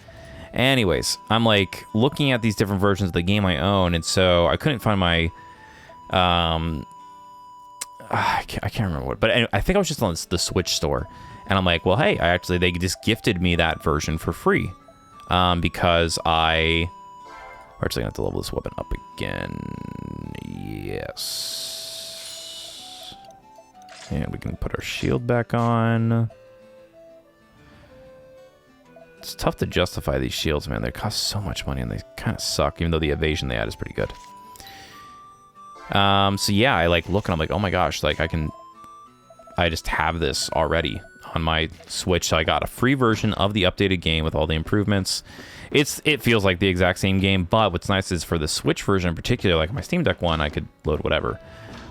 Speaker 1: Anyways, I'm like looking at these different versions of the game I own, and so I couldn't find my, I can't remember what, but anyway, I think I was just on the Switch store, and I'm like, well, hey, they just gifted me that version for free, because we're actually gonna have to level this weapon up again. Yes, and we can put our shield back on. It's tough to justify these shields, man. They cost so much money, and they kind of suck, even though the evasion they add is pretty good. So yeah, I like look and I'm like, oh my gosh, like I just have this already on my Switch. So I got a free version of the updated game with all the improvements. It feels like the exact same game, but what's nice is for the Switch version in particular, like my Steam Deck one, I could load whatever.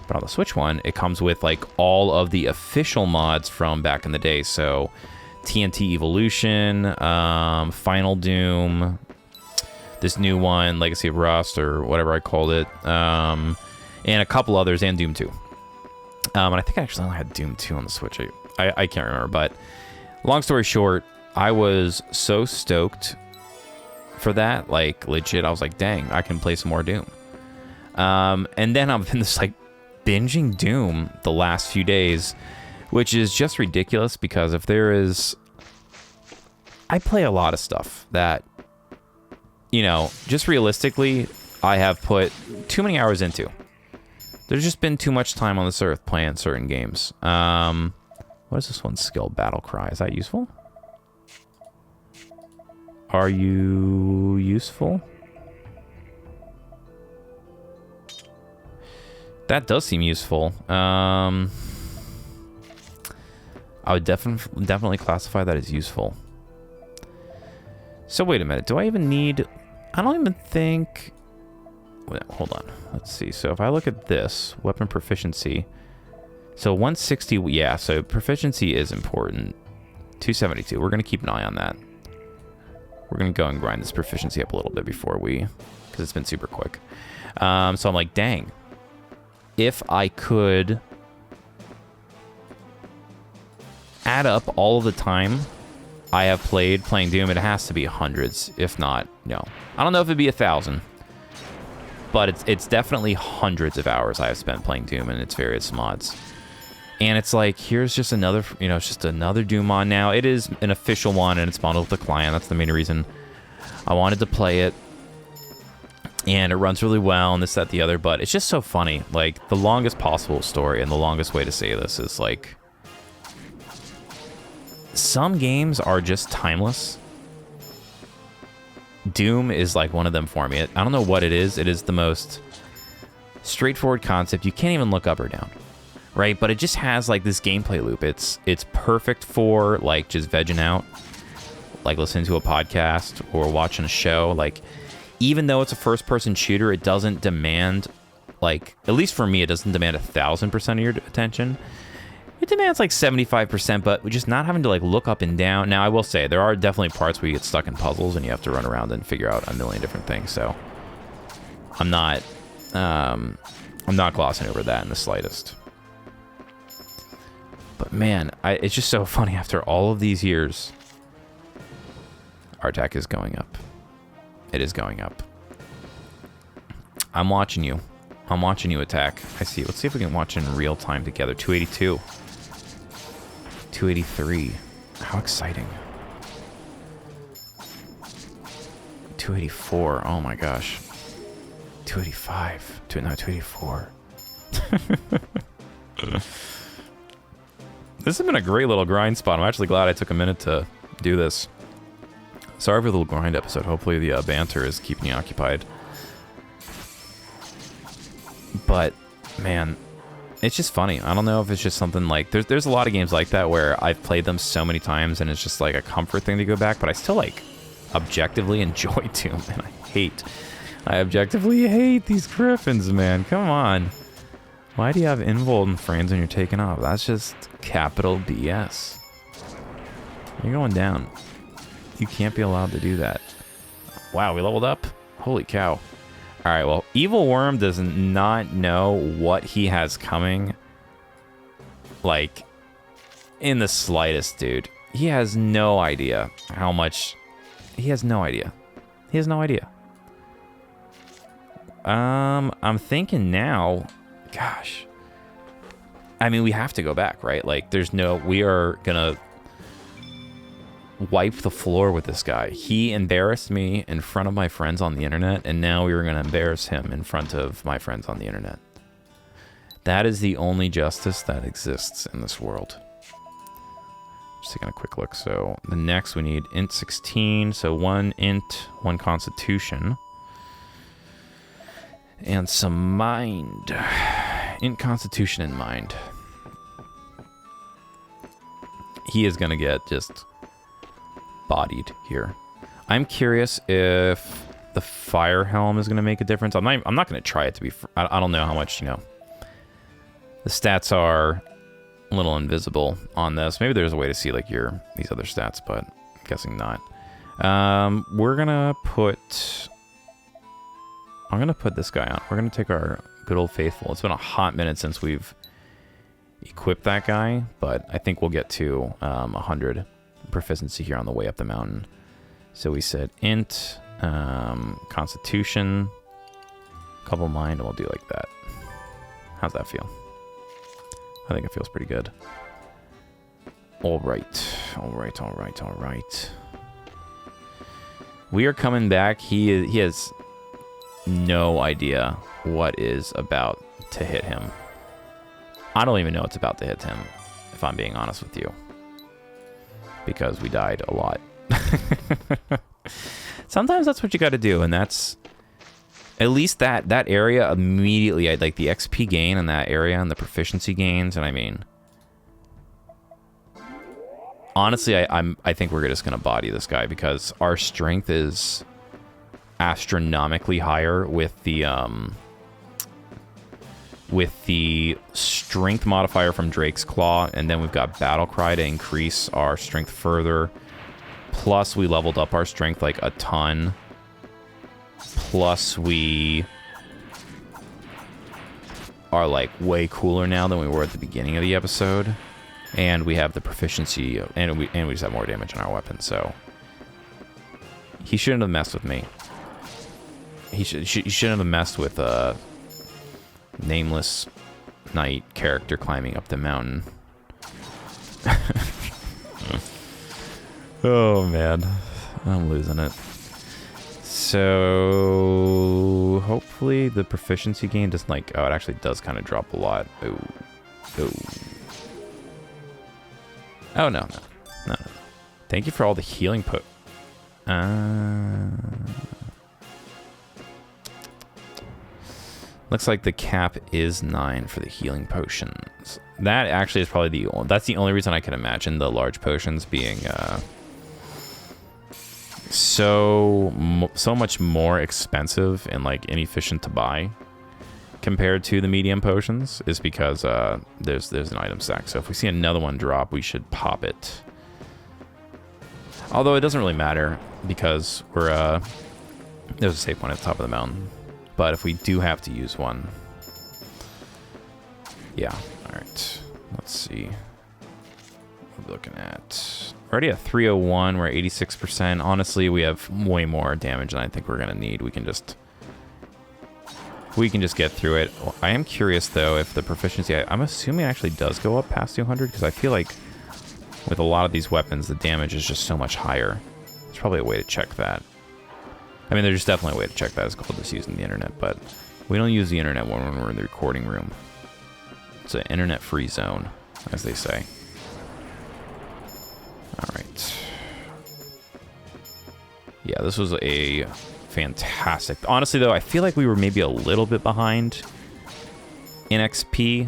Speaker 1: But on the Switch one, it comes with like all of the official mods from back in the day. So TNT Evolution, Final Doom, this new one, Legacy of Rust, or whatever I called it, and a couple others, and Doom 2. And I think I actually only had Doom 2 on the Switch. I can't remember, but long story short, I was so stoked for that. Like, legit, I was like, dang, I can play some more Doom. And then I've been just like binging Doom the last few days, which is just ridiculous because if there is... I play a lot of stuff that, you know, just realistically, I have put too many hours into. There's just been too much time on this earth playing certain games. What is this one's skill? Battle Cry. Is that useful? Are you useful? That does seem useful. I would definitely classify that as useful. So wait a minute. Do I even need... I don't even think... Wait, hold on. Let's see. So if I look at this, weapon proficiency. So 160, yeah, so proficiency is important. 272. We're going to keep an eye on that. We're going to go and grind this proficiency up a little bit before we... Because it's been super quick. So I'm like, dang. If I could add up all of the time I have playing Doom, it has to be hundreds, if not, no. I don't know if it'd be 1,000, but it's definitely hundreds of hours I have spent playing Doom and its various mods. And it's like, here's just another, you know, it's just another Doom mod now. It is an official one, and it's bundled with the client. That's the main reason I wanted to play it. And it runs really well, and this, that, the other, but it's just so funny. Like, the longest possible story, and the longest way to say this is, like, some games are just timeless. Doom is, like, one of them for me. I don't know what it is. It is the most straightforward concept. You can't even look up or down, right? But it just has, like, this gameplay loop. It's perfect for, like, just vegging out, like, listening to a podcast or watching a show, like... Even though it's a first-person shooter, it doesn't demand, like, at least for me, it doesn't demand 1,000% of your attention. It demands, like, 75%, but just not having to, like, look up and down. Now, I will say, there are definitely parts where you get stuck in puzzles and you have to run around and figure out a million different things, so I'm not glossing over that in the slightest. But, man, it's just so funny. After all of these years, our attack is going up. It is going up. I'm watching you. I'm watching you attack. I see. Let's see if we can watch in real time together. 282. 283. How exciting. 284. Oh my gosh. 285. No, 284. This has been a great little grind spot. I'm actually glad I took a minute to do this. Sorry for the little grind episode. Hopefully the banter is keeping you occupied. But, man, it's just funny. I don't know if it's just something like... There's a lot of games like that where I've played them so many times and it's just like a comfort thing to go back, but I still, like, objectively enjoy Doom, and I objectively hate these griffins, man. Come on. Why do you have emboldened frames when you're taking off? That's just capital BS. You're going down. You can't be allowed to do that. Wow, we leveled up? Holy cow. Alright, well, Evilwurm does not know what he has coming. Like, in the slightest, dude. He has no idea how much... He has no idea. He has no idea. I'm thinking now... Gosh. I mean, we have to go back, right? Like, there's no... We are gonna... wipe the floor with this guy. He embarrassed me in front of my friends on the internet, and now we were going to embarrass him in front of my friends on the internet. That is the only justice that exists in this world. Just taking a quick look. So the next we need int 16, so 1 int, 1 constitution, and some mind. Int constitution and mind. He is going to get just bodied here. I'm curious if the fire helm is going to make a difference. I'm not going to try it to be... I don't know how much, you know... The stats are a little invisible on this. Maybe there's a way to see, like, these other stats, but I'm guessing not. We're going to put... I'm going to put this guy on. We're going to take our good old faithful. It's been a hot minute since we've equipped that guy, but I think we'll get to 100 proficiency here on the way up the mountain. So we said int, constitution, couple mind, and we'll do like that. How's that feel? I think it feels pretty good. All right. We are coming back. He has no idea what is about to hit him. I don't even know what's about to hit him, if I'm being honest with you. Because we died a lot. Sometimes that's what you got to do, and that's... At least that area immediately, I'd like the XP gain in that area and the proficiency gains, and I mean... Honestly, I think we're just going to body this guy because our strength is astronomically higher with the strength modifier from Drake's Claw, and then we've got Battle Cry to increase our strength further. Plus, we leveled up our strength like a ton. Plus, we are like way cooler now than we were at the beginning of the episode. And we have the proficiency, and we just have more damage on our weapon, so... He shouldn't have messed with me. He shouldn't have messed with a nameless knight character climbing up the mountain. Oh, man. I'm losing it. So... Hopefully the proficiency gain doesn't like... Oh, it actually does kind of drop a lot. Oh. Oh. Oh, no. Thank you for all the healing looks like the cap is 9 for the healing potions. That actually is probably that's the only reason I can imagine the large potions being so much more expensive and like inefficient to buy compared to the medium potions, is because there's an item stack. So if we see another one drop, we should pop it. Although it doesn't really matter because we're there's a safe point at the top of the mountain. But if we do have to use one, yeah. All right, let's see. What are we looking at? We're already at 301. We're at 86%. Honestly, we have way more damage than I think we're gonna need. We can just get through it. I am curious, though, if the proficiency... I'm assuming it actually does go up past 200, because I feel like with a lot of these weapons, the damage is just so much higher. There's probably a way to check that. I mean, there's definitely a way to check that. It's called just using the internet, but we don't use the internet when we're in the recording room. It's an internet-free zone, as they say. All right. Yeah, this was a fantastic... Honestly, though, I feel like we were maybe a little bit behind in XP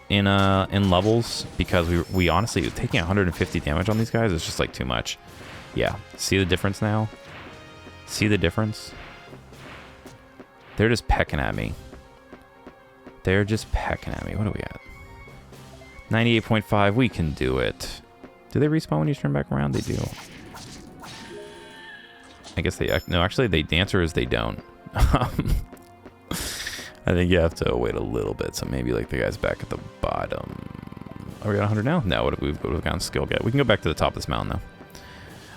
Speaker 1: in levels, because we honestly, taking 150 damage on these guys is just, like, too much. Yeah, see the difference now? See the difference? They're just pecking at me. They're just pecking at me. What are we at? 98.5. We can do it. Do they respawn when you turn back around? They do. I guess they... No, actually, the answer is they don't. I think you have to wait a little bit. So maybe, like, the guys back at the bottom. Are we at 100 now? No, we would have gotten skill get. We can go back to the top of this mountain, though.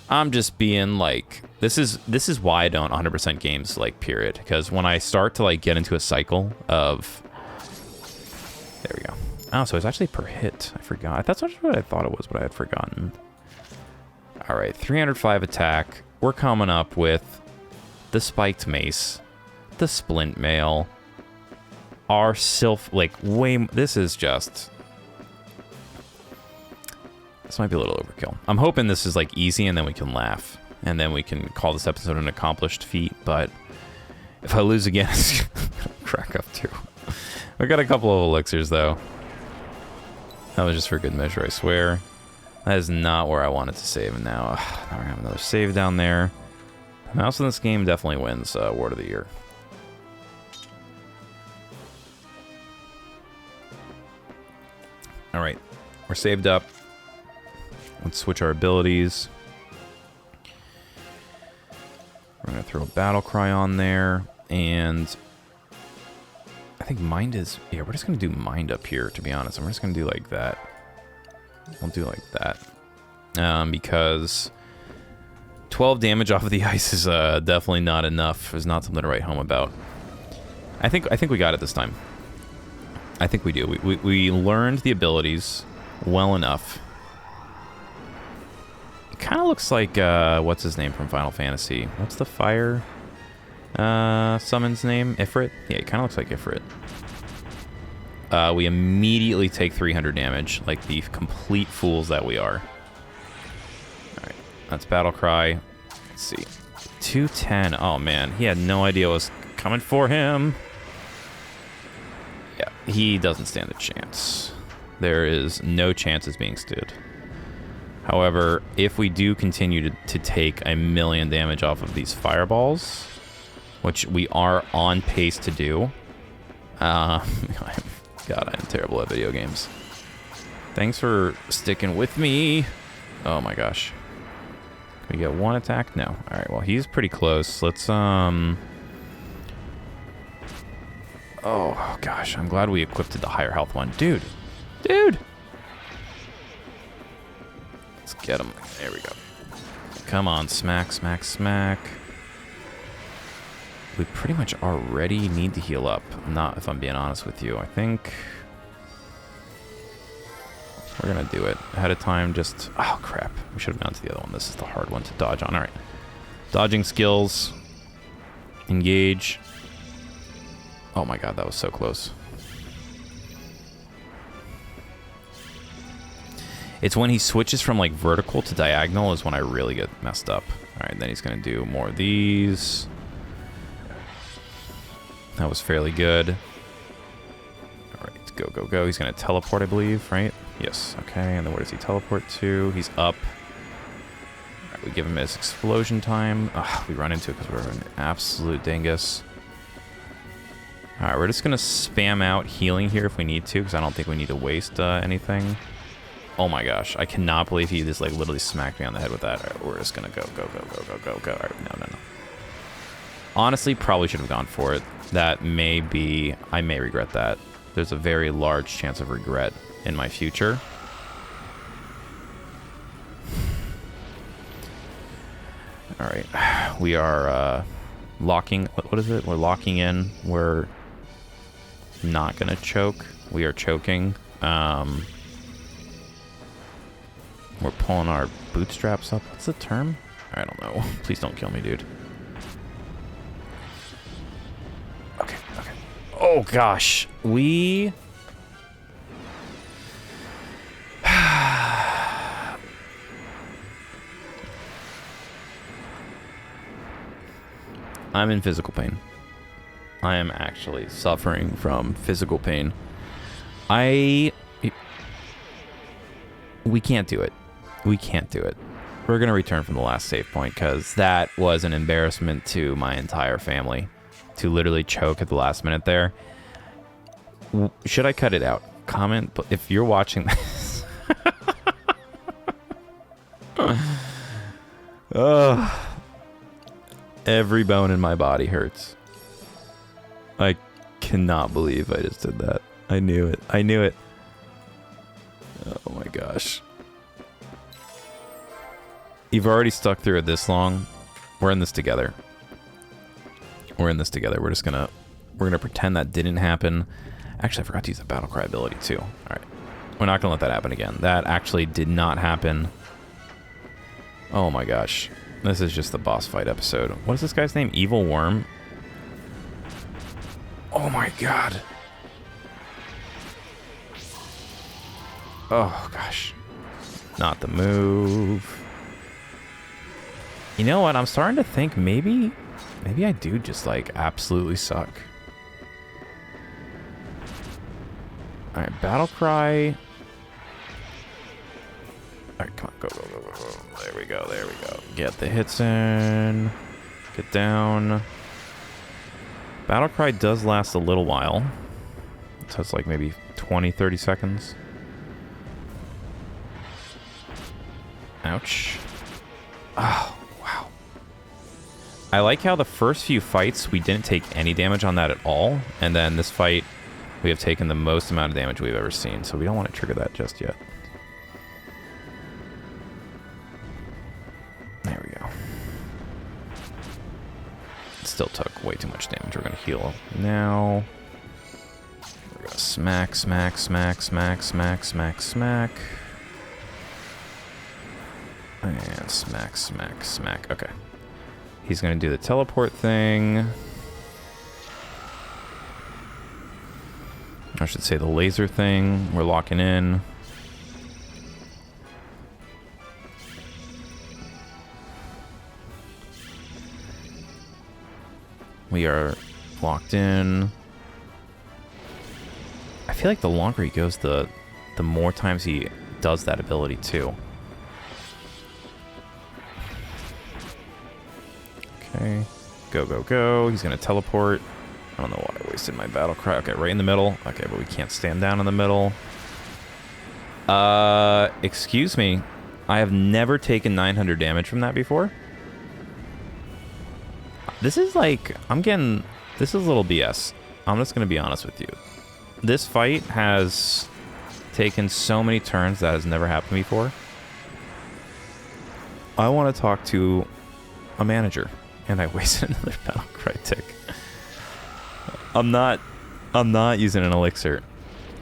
Speaker 1: I'm just being, like... This is why I don't 100% games, like, period. Because when I start to, like, get into a cycle of... There we go. Oh, so it's actually per hit. I forgot. That's what I thought it was, but I had forgotten. All right, 305 attack. We're coming up with the spiked mace, the splint mail, our sylph, like, way... This is just... This might be a little overkill. I'm hoping this is, like, easy, and then we can laugh. And then we can call this episode an accomplished feat, but if I lose again, it's gonna crack up too. I got a couple of elixirs, though. That was just for good measure, I swear. That is not where I wanted to save, and now we're gonna have another save down there. The mouse in this game definitely wins Word of the Year. All right, we're saved up. Let's switch our abilities. We're gonna throw a battle cry on there, and I think mind is... Yeah, we're just gonna do mind up here, to be honest. And we're just gonna do like that. We'll do like that. Because 12 damage off of the ice is definitely not enough. It's not something to write home about. I think we got it this time. I think we do. We learned the abilities well enough. It kind of looks like what's his name from Final Fantasy? What's the fire summon's name? Ifrit? Yeah, it kind of looks like Ifrit. We immediately take 300 damage, like the complete fools that we are. Alright, that's Battle Cry. Let's see. 210. Oh, man. He had no idea what was coming for him. Yeah, he doesn't stand a chance. There is no chance it's being stood. However, if we do continue to take a million damage off of these fireballs, which we are on pace to do, God, I'm terrible at video games. Thanks for sticking with me. Oh my gosh. Can we get one attack? No. Alright, well, he's pretty close. Let's, Oh gosh, I'm glad we equipped the higher health one. Dude! Dude! Let's get him. There we go. Come on, smack, smack, smack. We pretty much already need to heal up. Not, if I'm being honest with you. I think we're gonna do it ahead of time. Just, oh crap, we should have gone to the other one. This is the hard one to dodge on. All right, dodging skills, engage. Oh my god, that was so close. It's when he switches from like vertical to diagonal is when I really get messed up. All right, then he's gonna do more of these. That was fairly good. All right, go, go, go. He's going to teleport, I believe, right? Yes. Okay, and then where does he teleport to? He's up. All right, we give him his explosion time. Ugh, we run into it because we're an absolute dingus. All right, we're just going to spam out healing here if we need to, because I don't think we need to waste anything. Oh my gosh, I cannot believe he just like literally smacked me on the head with that. All right, we're just going to go, go, go, go, go, go, go. All right, no, no, no. Honestly, probably should have gone for it. That may be... I may regret that. There's a very large chance of regret in my future. Alright. We are locking... What is it? We're locking in. We're not going to choke. We are choking. We're pulling our bootstraps up. What's the term? I don't know. Please don't kill me, dude. Okay, okay. Oh, gosh. We... I'm in physical pain. I am actually suffering from physical pain. We can't do it. We can't do it. We're going to return from the last save point because that was an embarrassment to my entire family to literally choke at the last minute there. Should I cut it out? Comment if you're watching this. Every bone in my body hurts. I cannot believe I just did that. I knew it. I knew it. Oh my gosh. You've already stuck through it this long. We're in this together. We're in this together. We're gonna pretend that didn't happen. Actually, I forgot to use the battle cry ability too. All right. We're not gonna let that happen again. That actually did not happen. Oh my gosh. This is just the boss fight episode. What is this guy's name? Evilwurm? Oh my god. Oh gosh. Not the move. You know what? I'm starting to think maybe I do just like absolutely suck. All right, battle cry. All right, come on, go. There we go. Get the hits in. Get down. Battle cry does last a little while. So it's like maybe 20, 30 seconds. Ouch. Oh, wow. I like how the first few fights we didn't take any damage on that at all. And then this fight, we have taken the most amount of damage we've ever seen. So we don't want to trigger that just yet. There we go. It still took way too much damage. We're going to heal now. We're going to smack. And smack. Okay. He's going to do the teleport thing. I should say the laser thing. We're locking in. We are locked in. I feel like the longer he goes, the more times he does that ability too. Okay. Go. He's going to teleport. I don't know why I wasted my battle cry. Okay, right in the middle. Okay, but we can't stand down in the middle. Excuse me. I have never taken 900 damage from that before. This is like, this is a little BS. I'm just going to be honest with you. This fight has taken so many turns that has never happened before. I want to talk to a manager, and I wasted another battle cry tick. I'm not using an elixir.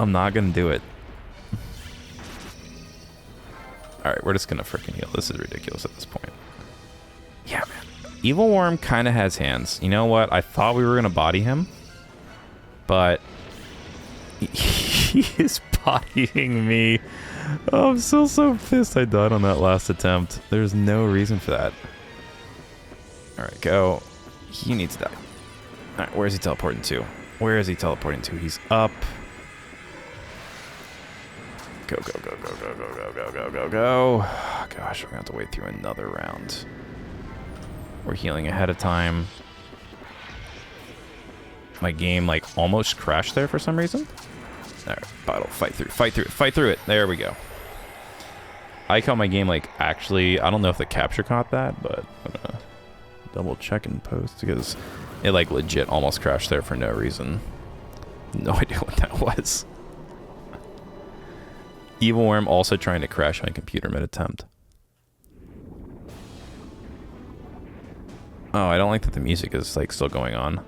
Speaker 1: I'm not going to do it. Alright, we're just going to freaking heal. This is ridiculous at this point. Yeah, man. Evilwurm kind of has hands. You know what? I thought we were going to body him, but he is bodying me. Oh, I'm still so pissed I died on that last attempt. There's no reason for that. Alright, go. He needs to die. Alright, where is he teleporting to? Where is he teleporting to? He's up. Go. Gosh, we're going to have to wait through another round. We're healing ahead of time. My game, like, almost crashed there for some reason. Alright, bottle, fight through it. There we go. I like how my game, like, actually, I don't know if the capture caught that, but I'm gonna double check and post because it, like, legit almost crashed there for no reason. No idea what that was. Evilwurm also trying to crash my computer mid-attempt. Oh, I don't like that the music is, like, still going on.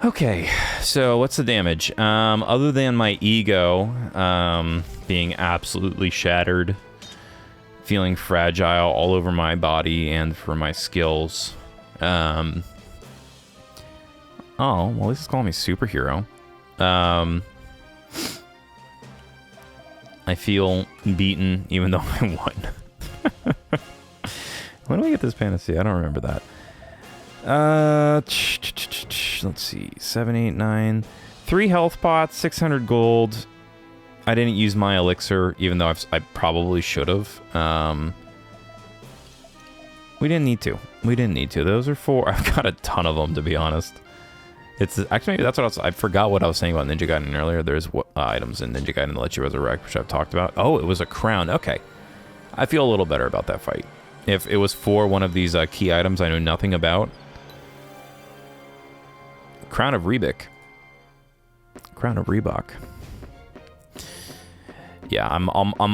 Speaker 1: Okay, so what's the damage? Other than my ego being absolutely shattered, feeling fragile all over my body and for my skills. Oh, well, this is calling me superhero. I feel beaten, even though I won. When do we get this panacea? I don't remember that. Let's see. 7, 8, 9. 3 health pots, 600 gold. I didn't use my elixir, even though I probably should have. We didn't need to. We didn't need to. Those are 4. I've got a ton of them, to be honest. It's actually, maybe that's what I forgot what I was saying about Ninja Gaiden earlier. There's items in Ninja Gaiden that let you resurrect, which I've talked about. Oh, it was a crown. Okay. I feel a little better about that fight. If it was for one of these key items I know nothing about. Crown of Reebok. Crown of Reebok. Yeah, I'm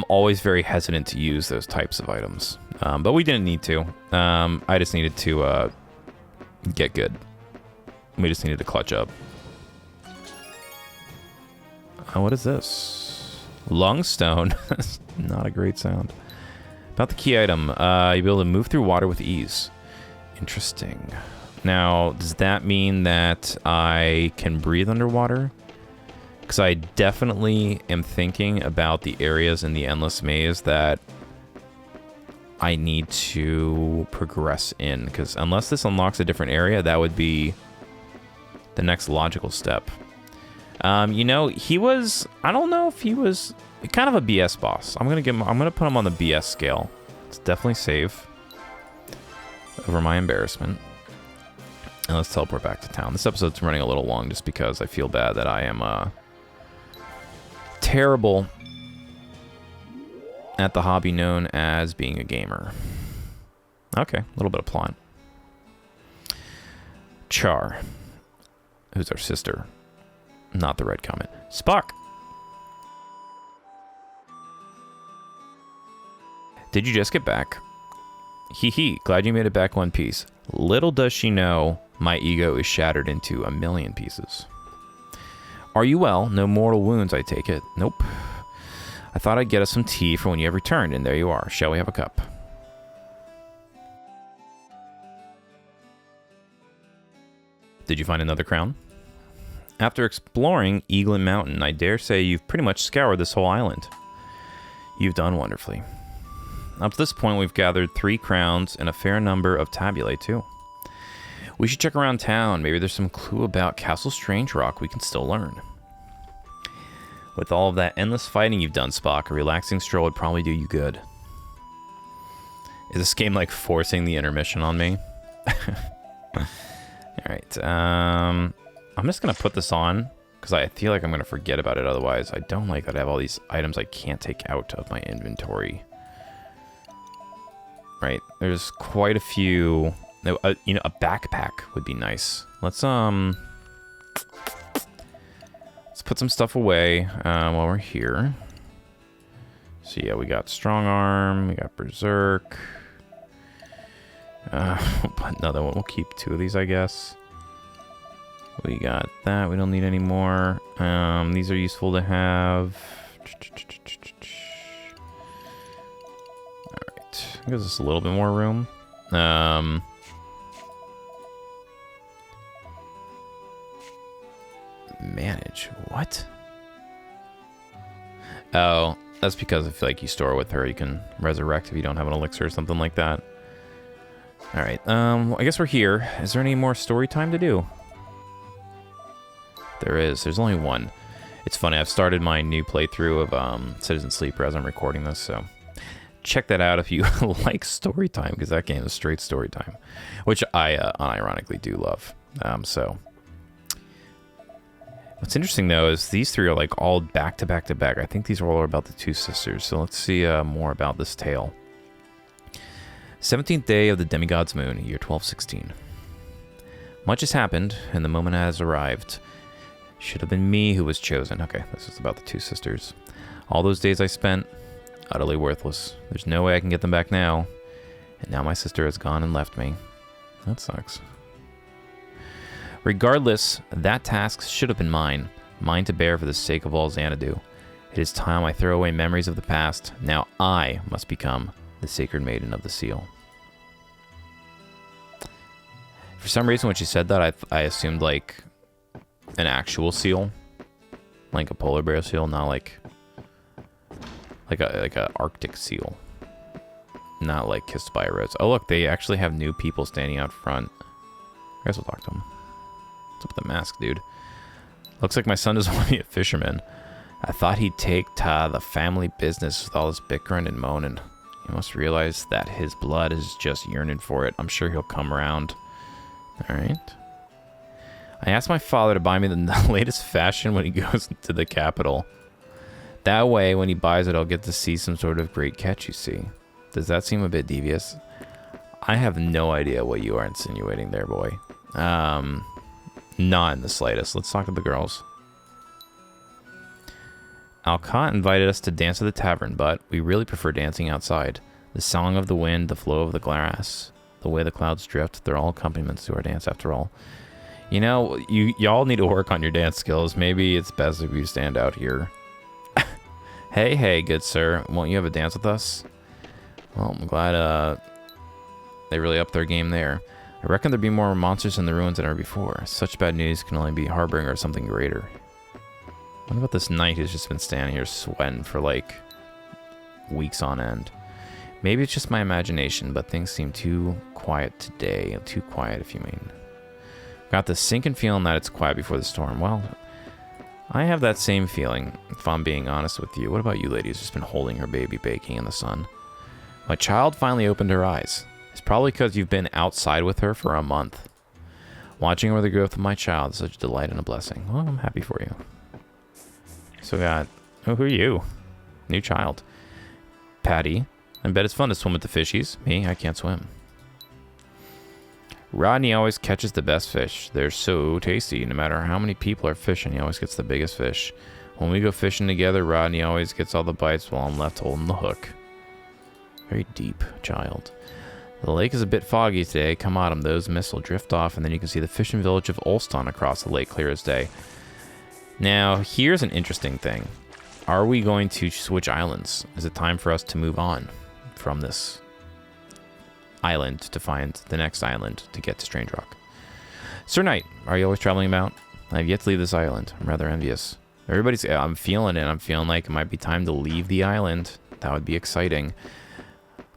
Speaker 1: always very hesitant to use those types of items. But we didn't need to. I just needed to get good. We just needed to clutch up. What is this? Lungstone. Not a great sound. About the key item. You'll be able to move through water with ease. Interesting. Now, does that mean that I can breathe underwater? Because I definitely am thinking about the areas in the Endless Maze that I need to progress in. Because unless this unlocks a different area, that would be the next logical step. You know, he was, I don't know if he was kind of a BS boss. I'm gonna put him on the BS scale. It's definitely safe over my embarrassment. And let's teleport back to town. This episode's running a little long just because I feel bad that I am terrible at the hobby known as being a gamer. Okay, a little bit of plot. Char, who's our sister. Not the red comment. Spock! Did you just get back? Hee hee, glad you made it back one piece. Little does she know, my ego is shattered into a million pieces. Are you well? No mortal wounds, I take it. Nope. I thought I'd get us some tea for when you have returned, and there you are. Shall we have a cup? Did you find another crown? After exploring Eaglin Mountain, I dare say you've pretty much scoured this whole island. You've done wonderfully. Up to this point, we've gathered 3 crowns and a fair number of tabulae, too. We should check around town. Maybe there's some clue about Castle Strange Rock we can still learn. With all of that endless fighting you've done, Spock, a relaxing stroll would probably do you good. Is this game like forcing the intermission on me? Alright, I'm just going to put this on because I feel like I'm going to forget about it otherwise. I don't like that I have all these items I can't take out of my inventory. Right, there's quite a few. You know, a backpack would be nice. Let's put some stuff away while we're here. So yeah, we got Strong Arm, we got Berserk. Another one. We'll keep 2 of these, I guess. We got that. We don't need any more. These are useful to have. Alright. Gives us a little bit more room. Manage. What? Oh, that's because if like you store with her, you can resurrect if you don't have an elixir or something like that. Alright. I guess we're here. Is there any more story time to do? There is. There's only one. It's funny. I've started my new playthrough of Citizen Sleeper as I'm recording this, so check that out if you like story time, because that game is straight story time, which I unironically do love. So what's interesting though is these 3 are like all back to back to back. I think these are all about the 2 sisters. So let's see more about this tale. 17th day of the demigod's moon, year 1216. Much has happened, and the moment has arrived. Should have been me who was chosen. Okay, this is about the 2 sisters. All those days I spent, utterly worthless. There's no way I can get them back now. And now my sister has gone and left me. That sucks. Regardless, that task should have been mine. Mine to bear for the sake of all Xanadu. It is time I throw away memories of the past. Now I must become the sacred maiden of the seal. For some reason when she said that, I assumed like an actual seal, like a polar bear seal, not like like a Arctic seal. Not like Kissed by a Rose. Oh, look, they actually have new people standing out front. I guess we'll talk to them. What's up with the mask, dude? Looks like my son doesn't want to be a fisherman. I thought he'd take to the family business with all his bickering and moaning. He must realize that his blood is just yearning for it. I'm sure he'll come around. Alright. I asked my father to buy me the latest fashion when he goes to the capital. That way, when he buys it, I'll get to see some sort of great catch, you see. Does that seem a bit devious? I have no idea what you are insinuating there, boy. Not in the slightest. Let's talk to the girls. Alcott invited us to dance at the tavern, but we really prefer dancing outside. The song of the wind, the flow of the grass, the way the clouds drift, they're all accompaniments to our dance after all. You know, y'all need to work on your dance skills. Maybe it's best if you stand out here. Hey, good sir. Won't you have a dance with us? Well, I'm glad they really upped their game there. I reckon there'd be more monsters in the ruins than ever before. Such bad news can only be harbinger of something greater. What about this knight who's just been standing here sweating for like weeks on end? Maybe it's just my imagination, but things seem too quiet today. Too quiet, if you mean. Got this sinking feeling that it's quiet before the storm. Well, I have that same feeling, if I'm being honest with you. What about you ladies who's been holding her baby baking in the sun? My child finally opened her eyes. It's probably because you've been outside with her for a month. Watching over the growth of my child is such a delight and a blessing. Well, I'm happy for you. So we got, oh, who are you? New child. Patty. I bet it's fun to swim with the fishies. Me, I can't swim. Rodney always catches the best fish. They're so tasty. No matter how many people are fishing, he always gets the biggest fish. When we go fishing together, Rodney always gets all the bites while I'm left holding the hook. Very deep, child. The lake is a bit foggy today. Come autumn, those mists will drift off, and then you can see the fishing village of Ulston across the lake clear as day. Now, here's an interesting thing. Are we going to switch islands? Is it time for us to move on from this island to find the next island to get to Strange Rock? Sir Knight, are you always traveling about? I have yet to leave this island. I'm rather envious. I'm feeling it. I'm feeling like it might be time to leave the island. That would be exciting.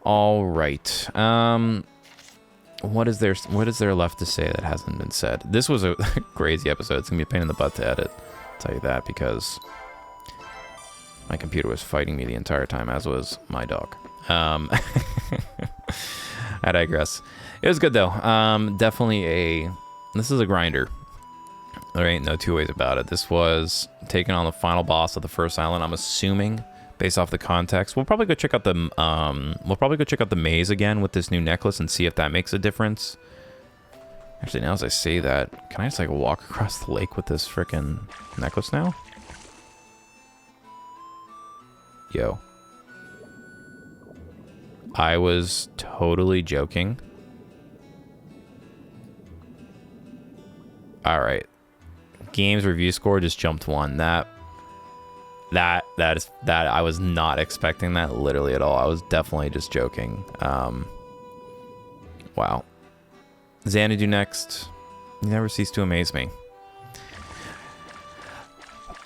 Speaker 1: All right. What is there left to say that hasn't been said? This was a crazy episode. It's gonna be a pain in the butt to edit. I'll tell you that, because my computer was fighting me the entire time, as was my dog. I digress. It was good though. Definitely this is a grinder. There ain't no two ways about it. This was taking on the final boss of the first island. I'm assuming, based off the context, we'll probably go check out the maze again with this new necklace and see if that makes a difference. Actually, now as I say that, can I just like walk across the lake with this frickin' necklace now? Yo. I was totally joking. Alright. Games review score just jumped 1. That I was not expecting that literally at all. I was definitely just joking. Wow. Xanadu next. You never cease to amaze me.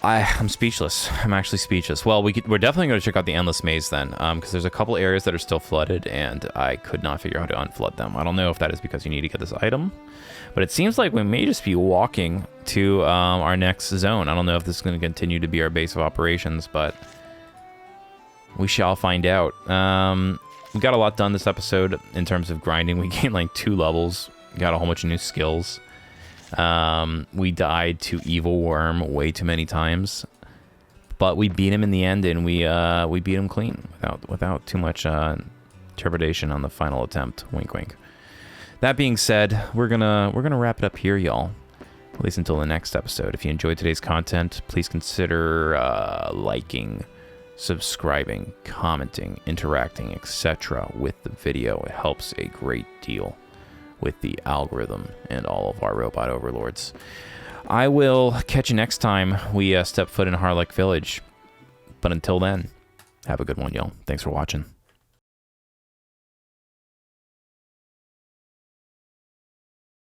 Speaker 1: I'm speechless. I'm actually speechless. Well, we're definitely going to check out the Endless Maze then, because there's a couple areas that are still flooded, and I could not figure out how to unflood them. I don't know if that is because you need to get this item, but it seems like we may just be walking to our next zone. I don't know if this is going to continue to be our base of operations, but we shall find out. We got a lot done this episode in terms of grinding. We gained like 2 levels, got a whole bunch of new skills. We died to Evilwurm way too many times, but we beat him in the end, and we beat him clean without too much trepidation on the final attempt. Wink, wink. That being said, we're gonna wrap it up here, y'all. At least until the next episode. If you enjoyed today's content, please consider liking, subscribing, commenting, interacting, etc. with the video. It helps a great deal with the algorithm and all of our robot overlords. I will catch you next time we step foot in Harlech Village. But until then, have a good one, y'all. Thanks for watching.